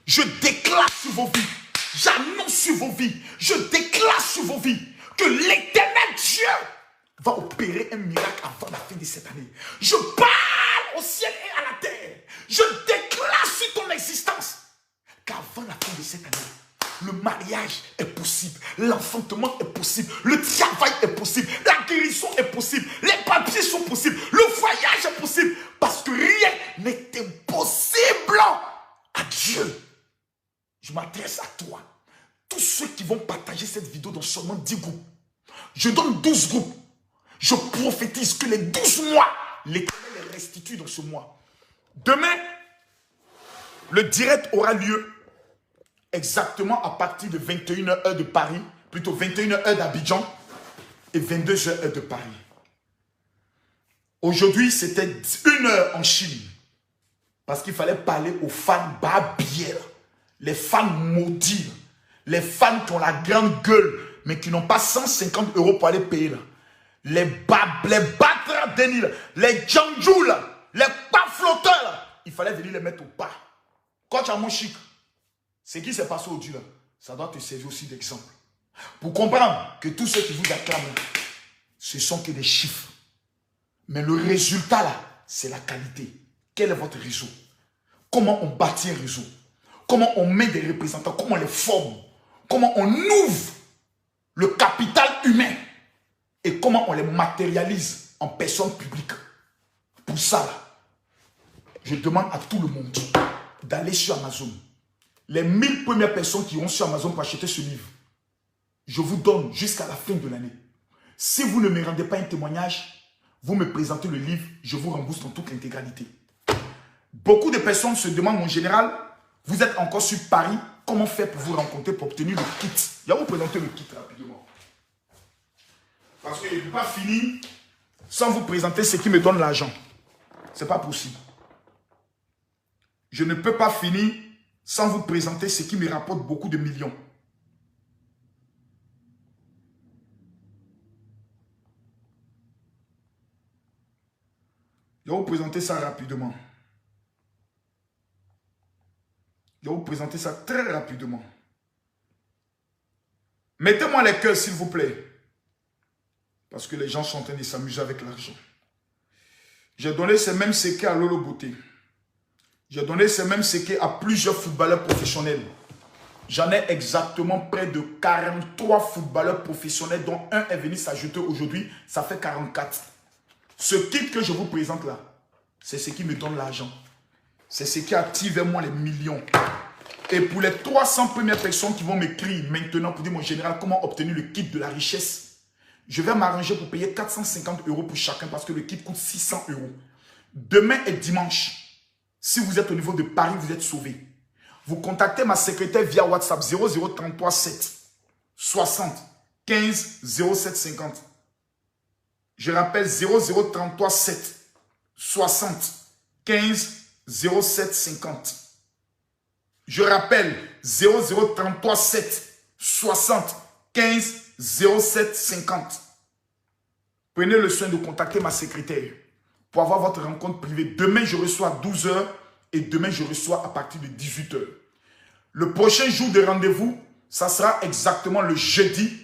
Je déclare sur vos vies. J'annonce sur vos vies. Je déclare sur vos vies que l'Éternel Dieu va opérer un miracle avant la fin de cette année. Je parle au ciel et à la terre. Je déclare sur ton existence qu'avant la fin de cette année, le mariage est possible, l'enfantement est possible, le travail est possible, la guérison est possible, les papiers sont possibles, le voyage est possible, parce que rien n'est impossible à Dieu. Je m'adresse à toi, tous ceux qui vont partager cette vidéo dans seulement 10 groupes. Je donne 12 groupes. Je prophétise que les 12 mois, l'Éternel les restitue dans ce mois. Demain, le direct aura lieu exactement à partir de 21h heure de Paris, plutôt 21h heure d'Abidjan et 22h heure de Paris. Aujourd'hui, c'était 1 heure en Chine. Parce qu'il fallait parler aux fans babières, les fans maudits, les fans qui ont la grande gueule, mais qui n'ont pas 150 € pour aller payer là. Les battres d'Enil, les Djanjou là, les pas flotteurs là. Il fallait venir les mettre au pas. Coach à mon chic, ce qui s'est passé aujourd'hui là, ça doit te servir aussi d'exemple. Pour comprendre que tous ceux qui vous acclament, ce sont que des chiffres. Mais le résultat là, c'est la qualité. Quel est votre réseau? Comment on bâtit un réseau? Comment on met des représentants? Comment on les forme? Comment on ouvre le capital humain? Et comment on les matérialise en personnes publiques? Pour ça, là, je demande à tout le monde d'aller sur Amazon. Les 1000 premières personnes qui iront sur Amazon pour acheter ce livre, je vous donne jusqu'à la fin de l'année. Si vous ne me rendez pas un témoignage, vous me présentez le livre, je vous rembourse dans toute l'intégralité. Beaucoup de personnes se demandent, mon général, vous êtes encore sur Paris, comment faire pour vous rencontrer, pour obtenir le kit? Je vais vous présenter le kit rapidement. Parce que je ne peux pas finir sans vous présenter ce qui me donne l'argent. Ce n'est pas possible. Je ne peux pas finir sans vous présenter ce qui me rapporte beaucoup de millions. Je vais vous présenter ça rapidement. Je vais vous présenter ça très rapidement. Mettez-moi les cœurs, s'il vous plaît. Parce que les gens sont en train de s'amuser avec l'argent. J'ai donné ces mêmes séquelles à Lolo Beauté. J'ai donné ces mêmes séquelles à plusieurs footballeurs professionnels. J'en ai exactement près de 43 footballeurs professionnels, dont un est venu s'ajouter aujourd'hui. Ça fait 44. Ce kit que je vous présente là, c'est ce qui me donne l'argent. C'est ce qui attire vers moi les millions. Et pour les 300 premières personnes qui vont m'écrire maintenant pour dire, mon général, comment obtenir le kit de la richesse, je vais m'arranger pour payer 450 € pour chacun parce que le kit coûte 600 €. Demain est dimanche. Si vous êtes au niveau de Paris, vous êtes sauvé. Vous contactez ma secrétaire via WhatsApp 0033 7 60 15 07 50. Je rappelle 0033 7 60 15 07 50. Je rappelle 0033 7 60 15 07 50. Prenez le soin de contacter ma secrétaire pour avoir votre rencontre privée. Demain, je reçois à 12 h et demain, je reçois à partir de 18 h. Le prochain jour de rendez-vous, ça sera exactement le jeudi,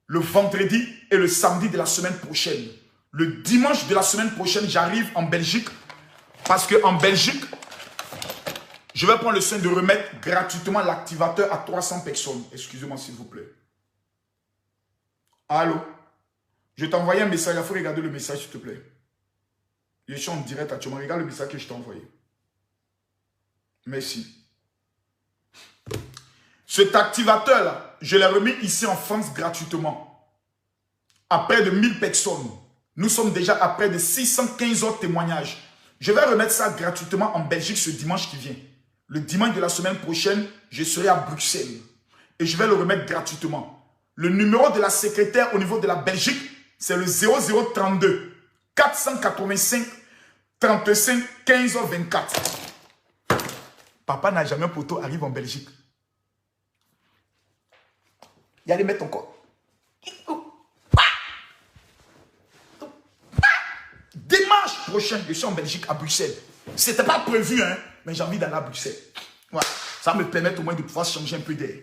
le vendredi et le samedi de la semaine prochaine. Le dimanche de la semaine prochaine, j'arrive en Belgique parce qu'en Belgique, je vais prendre le soin de remettre gratuitement l'activateur à 300 personnes. Excusez-moi, s'il vous plaît. Allô? Je t'ai envoyé un message. Il faut regarder le message, s'il te plaît. Je suis en direct actuellement. Regarde le message que je t'ai envoyé. Merci. Cet activateur-là, je l'ai remis ici en France gratuitement. À près de 1000 personnes. Nous sommes déjà à près de 615 autres témoignages. Je vais remettre ça gratuitement en Belgique ce dimanche qui vient. Le dimanche de la semaine prochaine, je serai à Bruxelles. Et je vais le remettre gratuitement. Le numéro de la secrétaire au niveau de la Belgique, c'est le 0032 485 35 15 24. Papa n'a jamais poteau, arrive en Belgique. Il y a les mettre encore. Dimanche prochain, je suis en Belgique, à Bruxelles. Ce n'était pas prévu, hein, mais j'ai envie d'aller à Bruxelles. Voilà. Ça me permet au moins de pouvoir changer un peu d'air.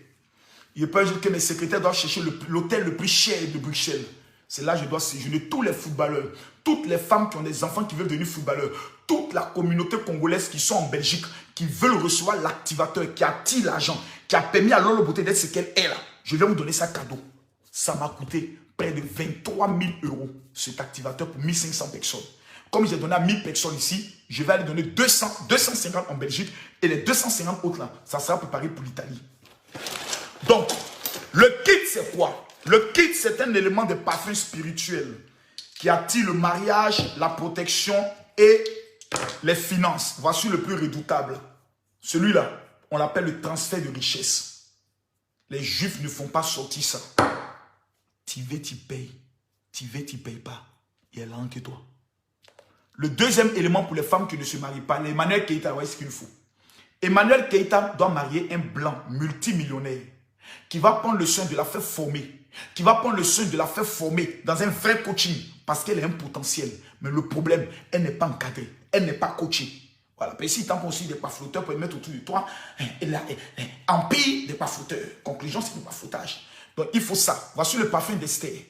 Il peut dire que mes secrétaires doivent chercher l'hôtel le plus cher de Bruxelles. C'est là que je dois séjourner tous les footballeurs, toutes les femmes qui ont des enfants qui veulent devenir footballeurs, toute la communauté congolaise qui sont en Belgique, qui veulent recevoir l'activateur, qui attire l'argent, qui a permis à Lolo Beauté d'être ce qu'elle est là. Je vais vous donner ça cadeau. Ça m'a coûté près de 23 000 € cet activateur pour 1500 personnes. Comme j'ai donné à 1000 personnes ici, je vais aller donner 250 en Belgique et les 250 autres là, ça sera préparé pour l'Italie. Donc, le kit c'est quoi? Le kit c'est un élément de parfum spirituel qui attire le mariage, la protection et les finances. Voici le plus redoutable. Celui-là, on l'appelle le transfert de richesse. Les Juifs ne font pas sortir ça. Tu veux, tu payes. Tu veux, tu payes pas. Il y a là que toi. Le deuxième élément pour les femmes qui ne se marient pas, Emmanuel Keïta, voyez ce qu'il faut. Emmanuel Keïta doit marier un blanc multimillionnaire qui va prendre le soin de la faire former, qui va prendre le soin de la faire former dans un vrai coaching parce qu'elle a un potentiel. Mais le problème, elle n'est pas encadrée, elle n'est pas coachée. Voilà. Et si tant qu'on suit des paflouteurs pour les mettre autour de toi, empire des paflouteurs. Conclusion, c'est du pafloutage. Donc il faut ça. Voici le parfum d'Esther.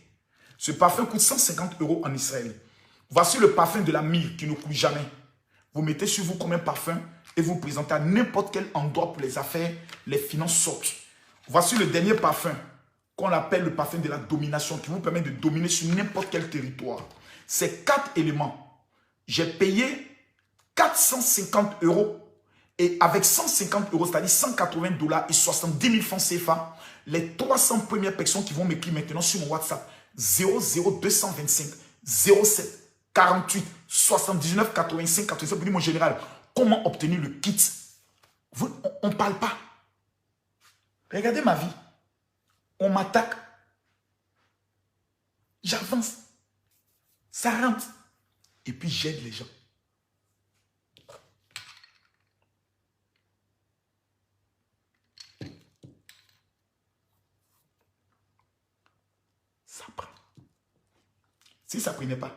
Ce parfum coûte 150 € en Israël. Voici le parfum de la myrrhe qui ne coûte jamais. Vous mettez sur vous comme un parfum et vous présentez à n'importe quel endroit pour les affaires, les finances sortent. Voici le dernier parfum qu'on appelle le parfum de la domination qui vous permet de dominer sur n'importe quel territoire. Ces 4 éléments, j'ai payé 450 € et avec 150 €, c'est-à-dire 180 $ et 70 000 francs CFA, les 300 premières personnes qui vont m'écrire maintenant sur mon WhatsApp 00225 07 48 79 85 87 pour dire mon général, comment obtenir le kit? On ne parle pas. Regardez ma vie. On m'attaque. J'avance. Ça rentre. Et puis j'aide les gens. Ça prend. Si ça ne prenait pas,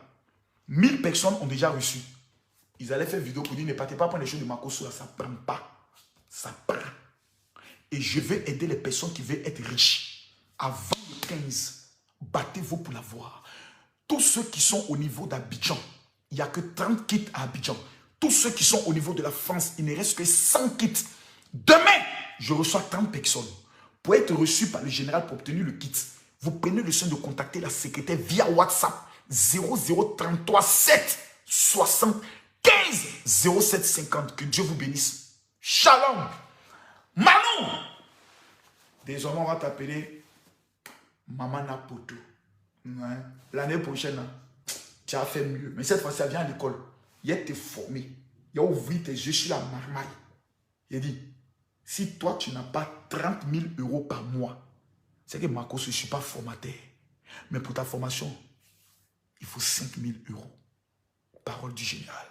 1000 personnes ont déjà reçu. Ils allaient faire vidéo pour dire ne partez pas prendre les choses de Makosso là, ça ne prend pas. Ça prend. Et je vais aider les personnes qui veulent être riches. Avant le 15, battez-vous pour l'avoir. Tous ceux qui sont au niveau d'Abidjan, il n'y a que 30 kits à Abidjan. Tous ceux qui sont au niveau de la France, il ne reste que 100 kits. Demain, je reçois 30 personnes. Pour être reçu par le général pour obtenir le kit, vous prenez le soin de contacter la secrétaire via WhatsApp 0033 7 75 07 50. Que Dieu vous bénisse. Shalom. Manou. Désormais, on va t'appeler Maman Napoto. Ouais. L'année prochaine, tu as fait mieux. Mais cette fois-ci, elle vient à l'école. Il a été formé. Il a ouvert tes yeux sur la marmaille. Il a dit, si toi, tu n'as pas 30 000 € par mois, c'est que Marcos, je ne suis pas formateur. Mais pour ta formation, il faut 5 000 €. Parole du général.